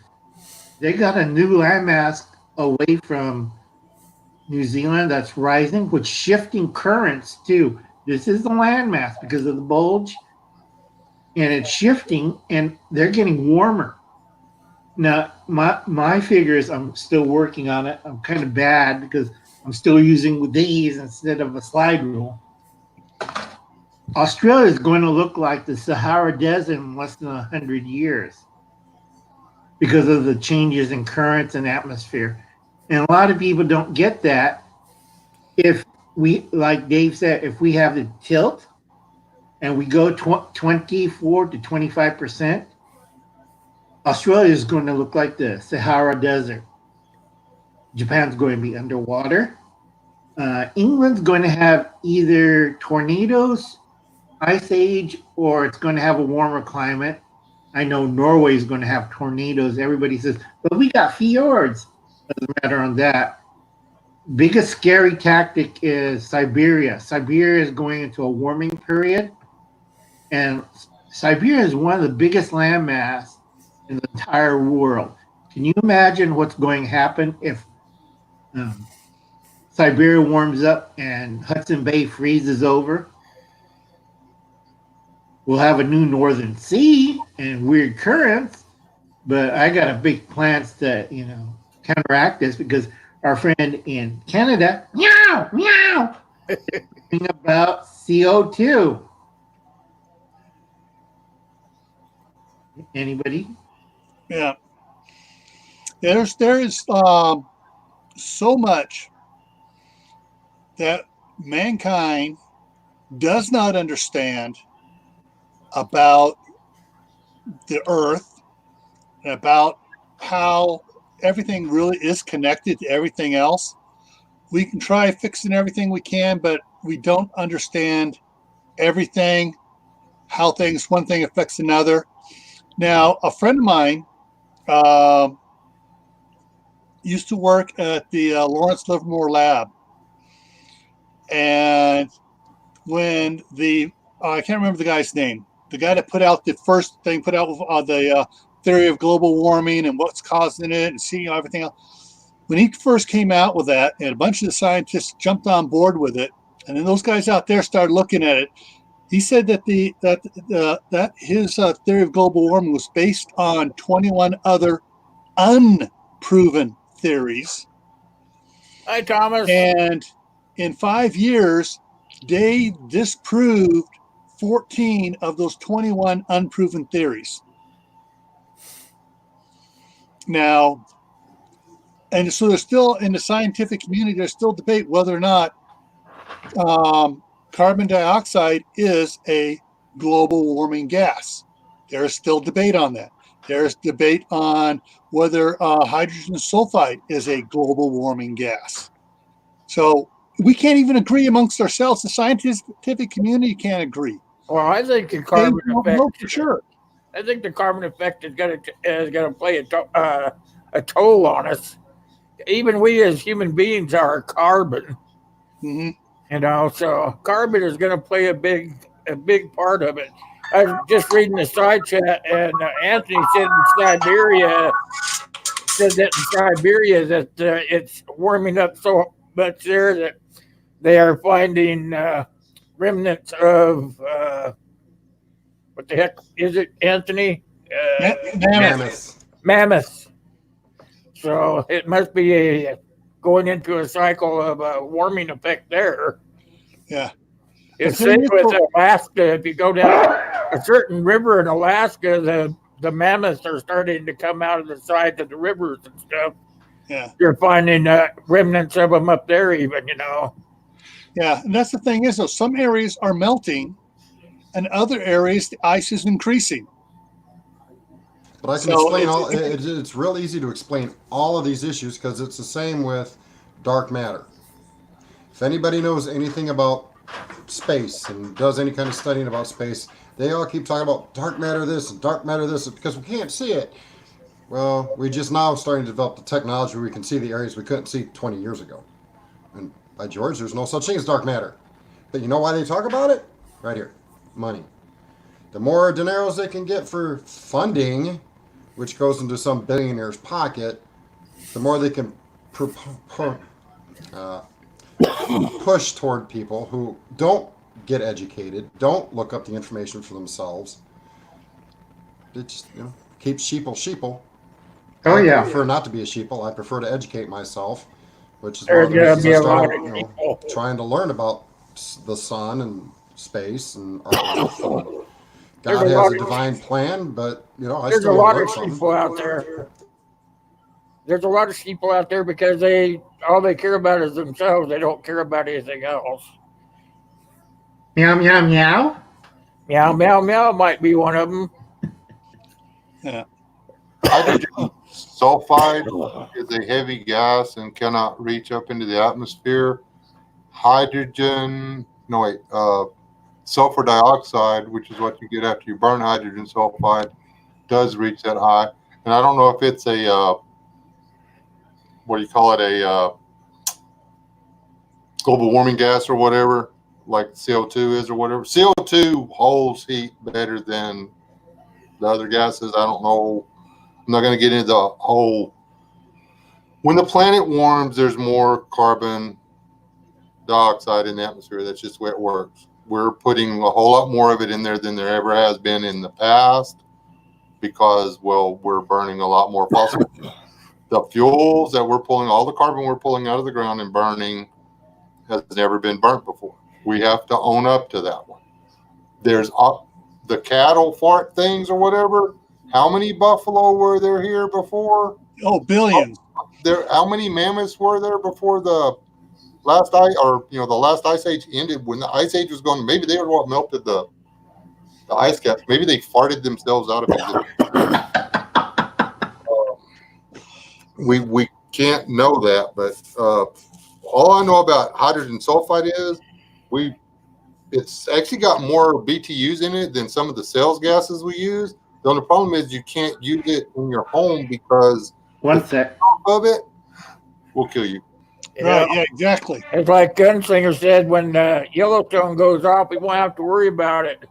they got a new landmass away from New Zealand that's rising with shifting currents too. This is the landmass because of the bulge, and it's shifting, and they're getting warmer. Now, my figures, I'm still working on it. I'm kind of bad because I'm still using these instead of a slide rule. Australia is going to look like the Sahara Desert in less than 100 years because of the changes in currents and atmosphere. And a lot of people don't get that. If we, like Dave said, if we have the tilt and we go 24 to 25%, Australia is going to look like the Sahara Desert. Japan's going to be underwater. England's going to have either tornadoes, ice age, or it's going to have a warmer climate. I know Norway is going to have tornadoes. Everybody says, but we got fjords. Doesn't matter on that. Biggest scary tactic is Siberia. Siberia is going into a warming period. And Siberia is one of the biggest landmass in the entire world. Can you imagine what's going to happen if Siberia warms up and Hudson Bay freezes over? We'll have a new northern sea and weird currents, but I got a big plans to, counteract this because our friend in Canada, meow, about CO2. Anybody? Yeah. There is so much that mankind does not understand about the earth and about how everything really is connected to everything else. We can try fixing everything we can, but we don't understand everything, how one thing affects another. Now, a friend of mine used to work at the Lawrence Livermore Lab. And when I can't remember the guy's name, the guy that put out the first thing, put out the theory of global warming and what's causing it and seeing everything else. When he first came out with that, and a bunch of the scientists jumped on board with it, and then those guys out there started looking at it, he said that that his theory of global warming was based on 21 other unproven theories. Hi, Thomas. And in 5 years, they disproved 14 of those 21 unproven theories. Now, and so there's still, in the scientific community, there's still debate whether or not carbon dioxide is a global warming gas. There is still debate on that. There's debate on whether hydrogen sulfide is a global warming gas. So we can't even agree amongst ourselves. The scientific community can't agree. Well, I think the They carbon don't effect. know for sure. I think the carbon effect is going to play a toll on us. Even we as human beings are carbon, Mhm. so carbon is going to play a big part of it. I was just reading the side chat, and Anthony said in Siberia that it's warming up so much there that they are finding remnants of what the heck is it, Anthony? Mammoth. Mammoths. So it must be going into a cycle of a warming effect there. Yeah. It's The thing same is, with Alaska. If you go down a certain river in Alaska, the mammoths are starting to come out of the sides of the rivers and stuff. Yeah. You're finding remnants of them up there, even. Yeah. And that's the thing is, though, some areas are melting, and other areas the ice is increasing. But I can So explain it's- it's real easy to explain all of these issues because it's the same with dark matter. If anybody knows anything about space and does any kind of studying about space, they all keep talking about dark matter this and dark matter this because we can't see it. Well, we just now starting to develop the technology where we can see the areas we couldn't see 20 years ago. And by George, there's no such thing as dark matter. But you know why they talk about it? Right here, money. The more dineros they can get for funding, which goes into some billionaire's pocket, the more they can push toward people who don't get educated, don't look up the information for themselves. It just, keeps sheeple. Oh, I yeah. prefer not to be a sheeple. I prefer to educate myself, which is There's one of the gonna reasons be I a lot started, of people. trying to learn about the sun and space and our Earth. And There's God a has lot a of- divine plan, but I There's a still want lot to learn of something. people out there. There's a lot of people out there because all they care about is themselves. They don't care about anything else. Meow, meow, meow. Meow, meow, meow might be one of them. yeah. Hydrogen sulfide is a heavy gas and cannot reach up into the atmosphere. Sulfur dioxide, which is what you get after you burn hydrogen sulfide, does reach that high. And I don't know if it's a global warming gas or whatever, like CO2 is or whatever. CO2 holds heat better than the other gases. I don't know. I'm not going to get into the whole. When the planet warms, there's more carbon dioxide in the atmosphere. That's just the way it works. We're putting a whole lot more of it in there than there ever has been in the past because, we're burning a lot more fossil. The fuels that we're pulling, all the carbon we're pulling out of the ground and burning has never been burnt before. We have to own up to that one. There's the cattle fart things or whatever. How many buffalo were there here before? Oh, billions. How many mammoths were there before the last ice age ended? When the ice age was going, maybe they were what melted the ice caps. Maybe they farted themselves out of existence. We can't know that, but all I know about hydrogen sulfide is it's actually got more BTUs in it than some of the sales gases we use. The only problem is you can't use it in your home because One sec. of it will kill you. Right. Yeah, exactly. It's like Gunslinger said, when Yellowstone goes off, we won't have to worry about it.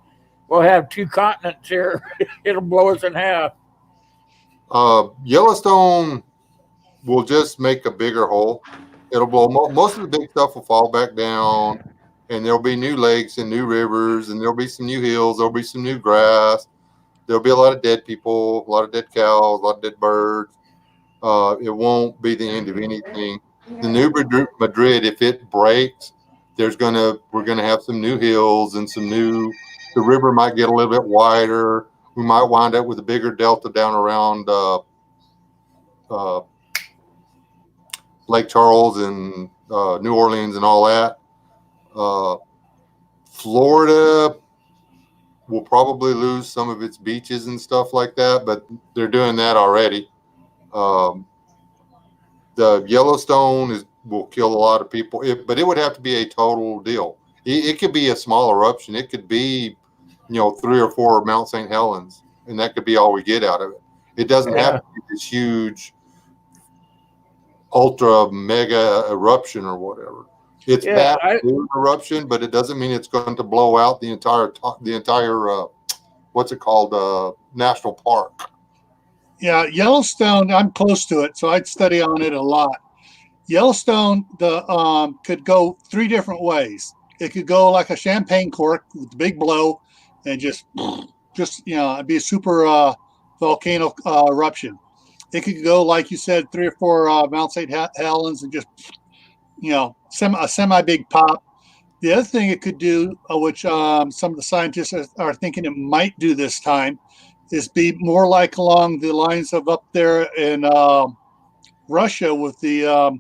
We'll have 2 continents here. It'll blow us in half. Yellowstone will just make a bigger hole. It'll blow. Most of the big stuff will fall back down, and there'll be new lakes and new rivers, and there'll be some new hills. There'll be some new grass. There'll be a lot of dead people, a lot of dead cows, a lot of dead birds. It won't be the end of anything. The New Madrid, if it breaks, we're gonna have some new hills and the river might get a little bit wider. We might wind up with a bigger delta down around Lake Charles and New Orleans and all that. Florida will probably lose some of its beaches and stuff like that, but they're doing that already. The Yellowstone will kill a lot of people, but it would have to be a total deal. It could be a small eruption. It could be, 3 or 4 Mount St. Helens, and that could be all we get out of it. It doesn't have to be this huge, ultra mega eruption or whatever. It's past eruption, but it doesn't mean it's going to blow out the entire what's it called, national park. Yeah, Yellowstone, I'm close to it, so I'd study on it a lot. Yellowstone could go 3 different ways. It could go like a champagne cork with a big blow and just it'd be a super volcano eruption. It could go, like you said, 3 or 4 Mount St. Helens and just, a semi-big pop. The other thing it could do, which some of the scientists are thinking it might do this time, is be more like along the lines of up there in Russia with the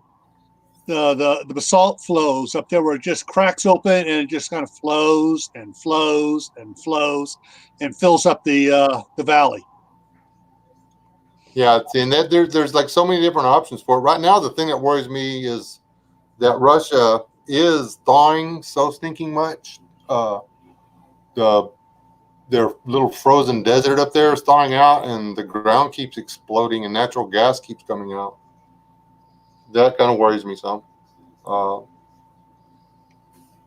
basalt flows up there, where it just cracks open and it just kind of flows and flows and flows and fills up the valley. Yeah, and that there's like so many different options for it. Right now, the thing that worries me is that Russia is thawing so stinking much. Their little frozen desert up there is thawing out, and the ground keeps exploding, and natural gas keeps coming out. That kind of worries me some.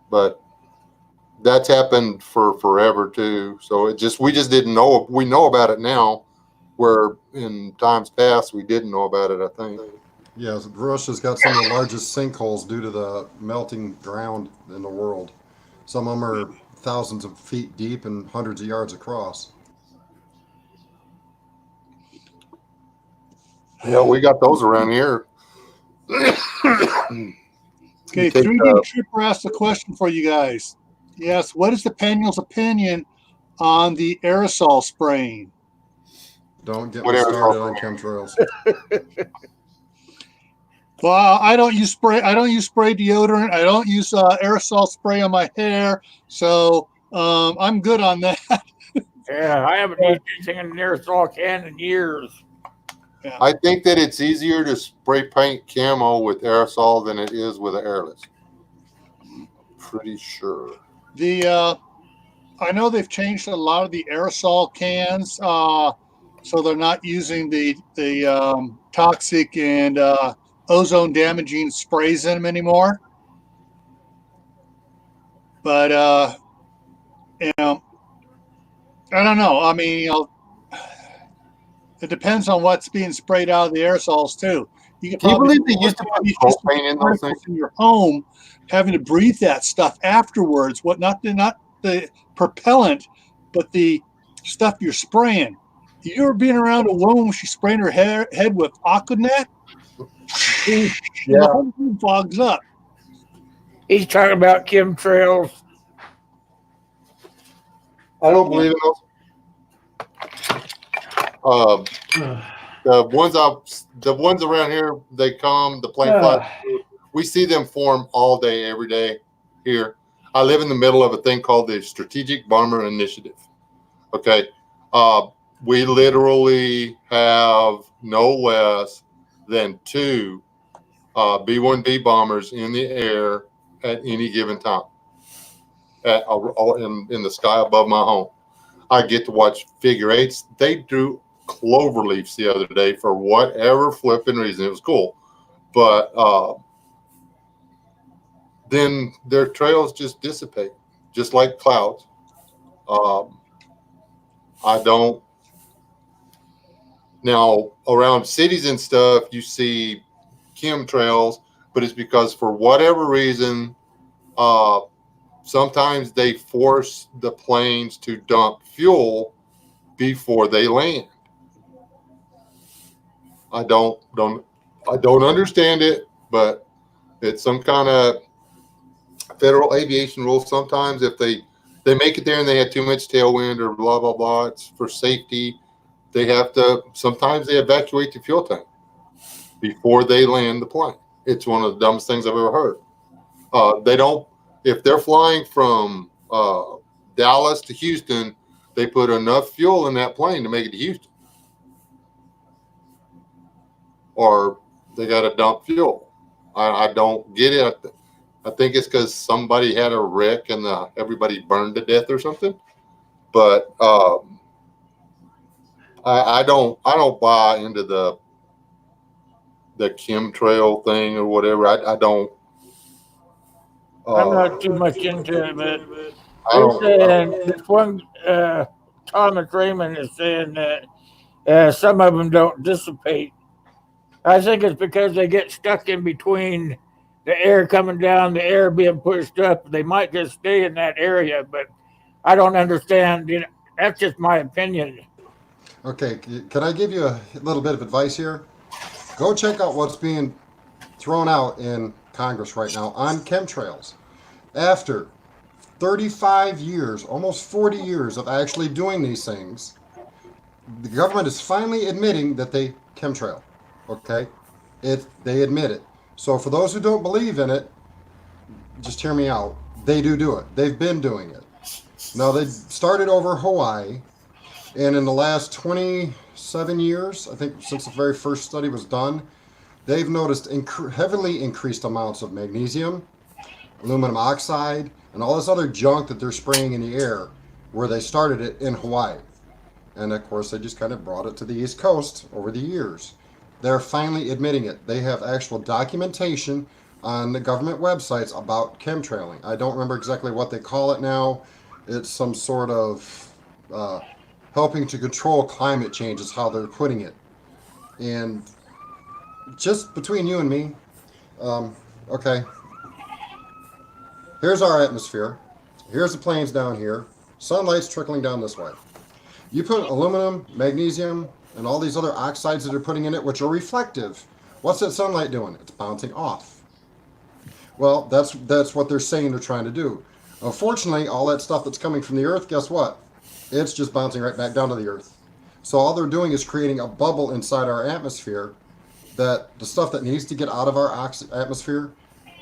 But that's happened for forever too. So we just didn't know. We know about it now, where in times past we didn't know about it, I think. Yes, Russia's got some of the largest sinkholes due to the melting ground in the world. Some of them are thousands of feet deep and hundreds of yards across. Yeah, we got those around here. Okay, 3D Tripper asked a question for you guys. Yes, what is the panel's opinion on the aerosol spraying? Don't get me started on chemtrails. Well, I don't use spray deodorant. I don't use aerosol spray on my hair, so I'm good on that. Yeah, I haven't used anything in an aerosol can in years. Yeah. I think that it's easier to spray paint camo with aerosol than it is with an airless. Pretty sure. I know they've changed a lot of the aerosol cans, so they're not using the toxic and ozone damaging sprays in them anymore. But I don't know. I mean, it depends on what's being sprayed out of the aerosols too. You Can you believe they used to put propane in those things in your home, having to breathe that stuff afterwards? Not the propellant, but the stuff you're spraying. You ever been around a woman when she's spraying her head with Aquanet? Yeah. The whole room fogs up. He's talking about chemtrails. I don't believe in those. The ones around here, they come, the plane flies. We see them form all day, every day here. I live in the middle of a thing called the Strategic Bomber Initiative. Okay. We literally have no less than 2 B-1B bombers in the air at any given time in the sky above my home. I get to watch figure 8s. They drew clover leaves the other day for whatever flipping reason. It was cool. But then their trails just dissipate, just like clouds. I don't. Now, around cities and stuff, you see chemtrails, but it's because for whatever reason, sometimes they force the planes to dump fuel before they land. I don't understand it, but it's some kind of federal aviation rules. Sometimes if they make it there and they had too much tailwind or blah blah blah, it's for safety. They have to. Sometimes they evacuate the fuel tank before they land the plane. It's one of the dumbest things I've ever heard. They don't. If they're flying from Dallas to Houston, they put enough fuel in that plane to make it to Houston, or they got to dump fuel. I don't get it. I think it's because somebody had a wreck and everybody burned to death or something. But I don't buy into the chemtrail thing or whatever. I don't. I'm not too much into it, but I they're don't. saying this one Thomas Raymond is saying that some of them don't dissipate. I think it's because they get stuck in between the air coming down, the air being pushed up. They might just stay in that area, but I don't understand. You know, that's just my opinion. Okay, can I give you a little bit of advice here? Go check out what's being thrown out in Congress right now on chemtrails. After 35 years, almost 40 years of actually doing these things, the government is finally admitting that they chemtrail. Okay? They admit it. So for those who don't believe in it, just hear me out. They do it. They've been doing it. Now, they started over Hawaii, and in the last 27 years, I think since the very first study was done, they've noticed heavily increased amounts of magnesium, aluminum oxide, and all this other junk that they're spraying in the air where they started it in Hawaii. And of course, they just kind of brought it to the East Coast over the years. They're finally admitting it. They have actual documentation on the government websites about chemtrailing. I don't remember exactly what they call it now. It's some sort of helping to control climate change is how they're putting it. And just between you and me, okay, here's our atmosphere. Here's the plains down here. Sunlight's trickling down this way. You put aluminum, magnesium, and all these other oxides that are putting in it, which are reflective. What's that sunlight doing? It's bouncing off. Well, that's what they're saying they're trying to do. Unfortunately, all that stuff that's coming from the earth, guess what? It's just bouncing right back down to the earth. So all they're doing is creating a bubble inside our atmosphere that the stuff that needs to get out of our atmosphere,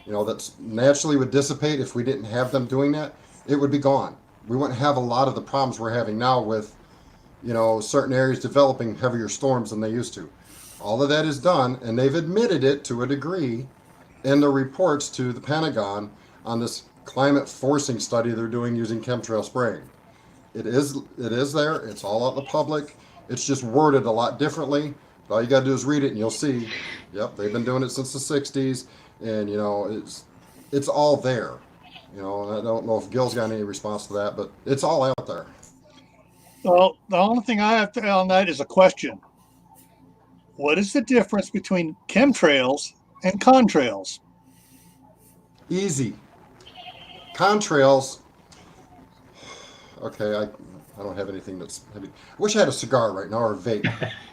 that's naturally would dissipate if we didn't have them doing that, it would be gone. We wouldn't have a lot of the problems we're having now with, certain areas developing heavier storms than they used to. All of that is done, and they've admitted it to a degree in the reports to the Pentagon on this climate forcing study they're doing using chemtrail spraying. It is there. It's all out in the public. It's just worded a lot differently. But all you got to do is read it, and you'll see. Yep, they've been doing it since the '60s, and it's all there. And I don't know if Gil's got any response to that, but it's all out there. Well, the only thing I have to add on that is a question. What is the difference between chemtrails and contrails? Easy. Contrails. Okay, I don't have anything that's heavy. I wish I had a cigar right now or a vape,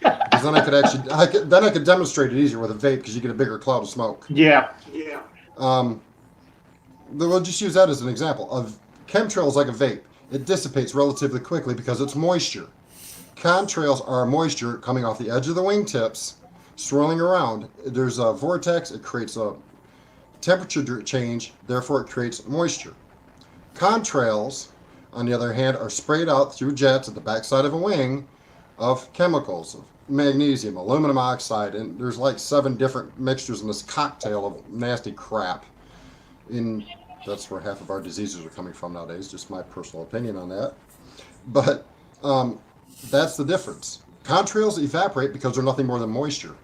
because then I could demonstrate it easier with a vape because you get a bigger cloud of smoke. Yeah. We'll just use that as an example of chemtrails like a vape. It dissipates relatively quickly because it's moisture. Contrails are moisture coming off the edge of the wingtips, swirling around. There's a vortex. It creates a temperature change. Therefore, it creates moisture. Contrails, on the other hand, are sprayed out through jets at the backside of a wing of chemicals, of magnesium, aluminum oxide, and there's like 7 different mixtures in this cocktail of nasty crap. That's where half of our diseases are coming from nowadays, just my personal opinion on that. But that's the difference. Contrails evaporate because they're nothing more than moisture.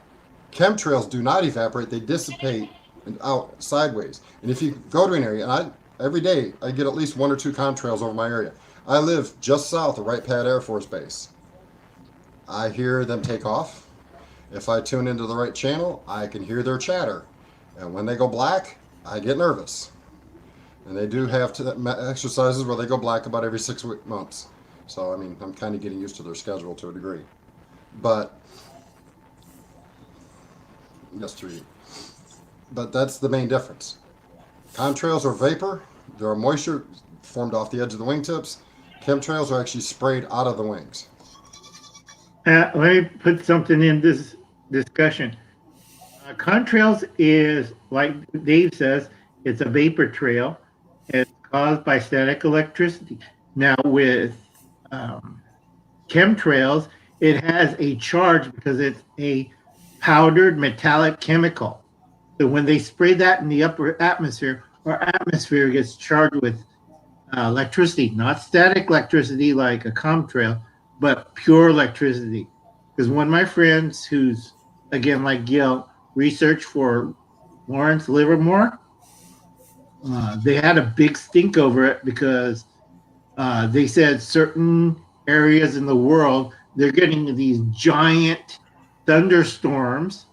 Chemtrails do not evaporate, they dissipate and out sideways. And if you go to an area, and every day I get at least 1 or 2 contrails over my area. I live just south of Wright Pat Air Force Base. I hear them take off. If I tune into the right channel, I can hear their chatter. And when they go black, I get nervous. And they do have exercises where they go black about every 6 months. So, I'm kind of getting used to their schedule to a degree. But, yes, 3. But that's the main difference. Contrails are vapor. There are moisture formed off the edge of the wingtips. Chemtrails are actually sprayed out of the wings. Let me put something in this discussion. Contrails is, like Dave says, it's a vapor trail. It's caused by static electricity. Now, with um, chemtrails, it has a charge because it's a powdered metallic chemical. So when they spray that in the upper atmosphere, our atmosphere gets charged with electricity, not static electricity like a chemtrail, but pure electricity. Because one of my friends, who's again like Gil, researched for Lawrence Livermore, they had a big stink over it because they said certain areas in the world they're getting these giant thunderstorms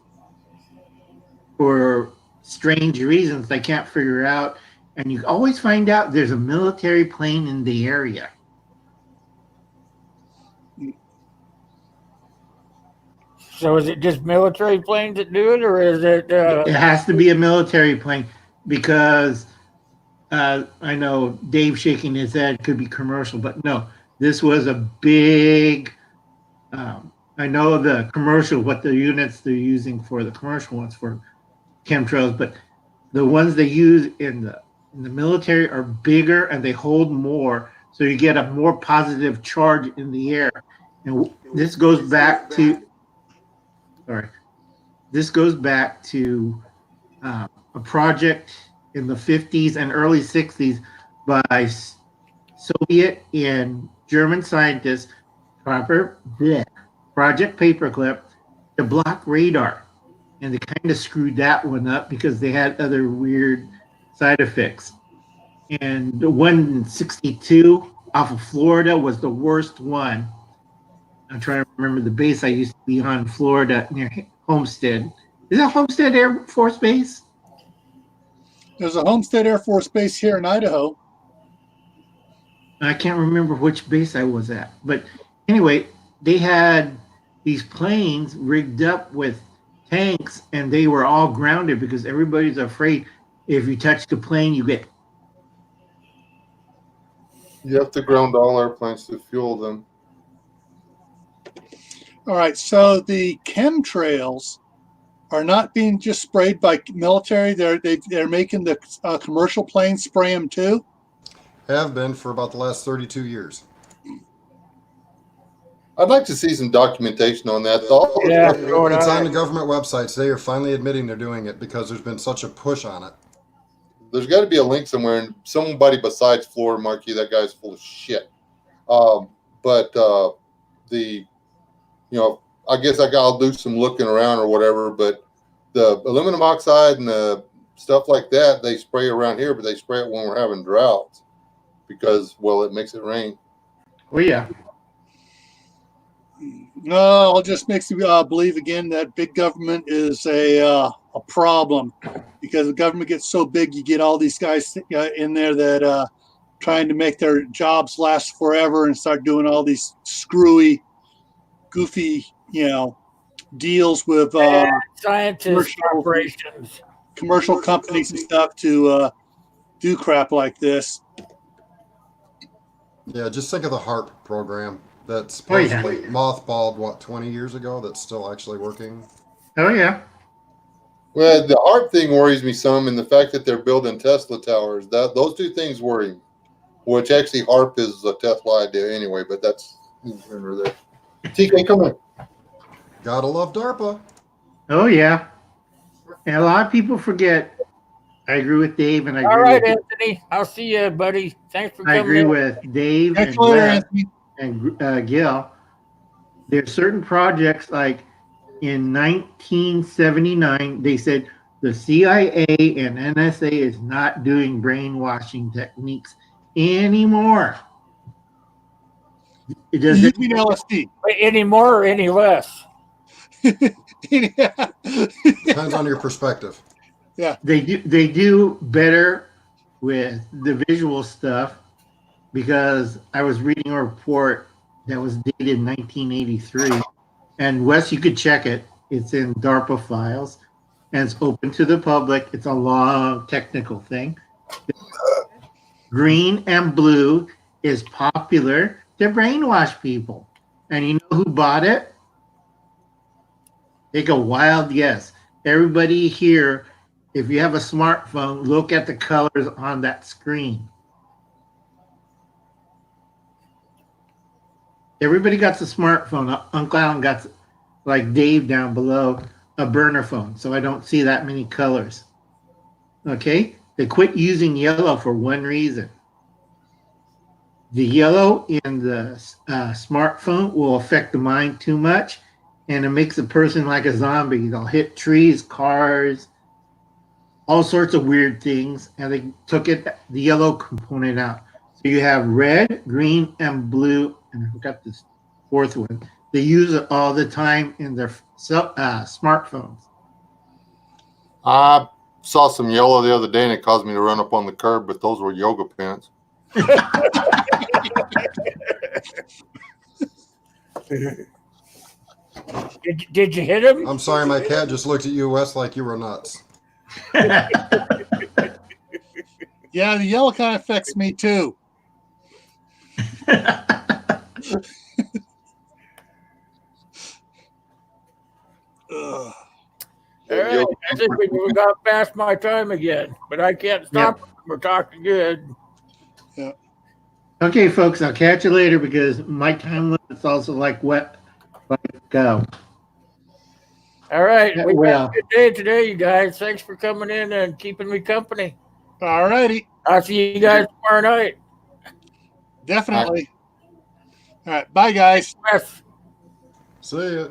for strange reasons they can't figure out. And you always find out there's a military plane in the area. So is it just military planes that do it, or is it? It has to be a military plane because I know Dave shaking his head could be commercial, but no, this was a big. I know the commercial, what the units they're using for the commercial ones for chemtrails, but the ones they use in the military are bigger and they hold more, so you get a more positive charge in the air. And this goes back to, sorry, this goes back to a project in the 50s and early 60s by Soviet and German scientists, Project Paperclip, to block radar. And they kind of screwed that one up because they had other weird side effects. And the one in 62 off of Florida was the worst one. I'm trying to remember the base I used to be on, Florida, near Homestead. Is that Homestead Air Force Base? There's a Homestead Air Force Base here in Idaho. I can't remember which base I was at. But anyway, they had these planes rigged up with tanks and they were all grounded because everybody's afraid if you touch the plane, you get. You have to ground all airplanes to fuel them. All right, so the chemtrails are not being just sprayed by military. They're making the commercial planes spray them too. Have been for about the last 32 years. I'd like to see some documentation on that. Yeah, It's on the government websites. They are finally admitting they're doing it because there's been such a push on it. There's got to be a link somewhere, and somebody besides Florida Marquee, that guy's full of shit. I guess I'll do some looking around or whatever, but the aluminum oxide and the stuff like that, they spray around here, but they spray it when we're having droughts because, well, it makes it rain. Oh, yeah. No, it just makes me believe again that big government is a problem because the government gets so big, you get all these guys in there that trying to make their jobs last forever and start doing all these screwy, goofy, deals with scientists, corporations, commercial companies and stuff to do crap like this. Yeah, just think of the HARP program that's supposedly mothballed, 20 years ago, that's still actually working. Oh, yeah. Well, the art thing worries me some, and the fact that they're building Tesla towers. Those two things worry me. Which actually, HARP is a Tesla idea anyway, but that's under there. TK, come on. Gotta love DARPA. Oh, yeah. And a lot of people forget. I agree with Dave, and I agree all right, with Anthony. I'll see you, buddy. Thanks for I coming. agree with Dave Catch and you later, Brett Anthony. and Gil. There's certain projects like in 1979, they said the CIA and NSA is not doing brainwashing techniques anymore. It You doesn't. mean LSD? Any more or any less? Depends on your perspective. Yeah. They do better with the visual stuff because I was reading a report that was dated 1983, and Wes, you could check it. It's in DARPA files, and it's open to the public. It's a long technical thing. Green and blue is popular to brainwash people. And you know who bought it? Take a wild guess. Everybody here, if you have a smartphone, look at the colors on that screen. Everybody got the smartphone. Uncle Alan got, like Dave down below, a burner phone. So I don't see that many colors. Okay? They quit using yellow for one reason. The yellow in the smartphone will affect the mind too much, and it makes a person like a zombie. They'll hit trees, cars, all sorts of weird things, and they took the yellow component out. So you have red, green, and blue, and I forgot this fourth one. They use it all the time in their smartphones. I saw some yellow the other day and it caused me to run up on the curb, but those were yoga pants. Did you hit him? I'm sorry, my cat just looked at you, Wes, like you were nuts. Yeah, the yellow kind of affects me too. Ugh. All right, I think we got past my time again, but I can't stop. We're talking good. Okay, folks, I'll catch you later because my time limit's also like wet. Go. All right, Yeah, we well. got a good day today, you guys. Thanks for coming in and keeping me company. All righty. I'll see you guys tomorrow night. Definitely. All right. Bye, guys. Yes. See ya.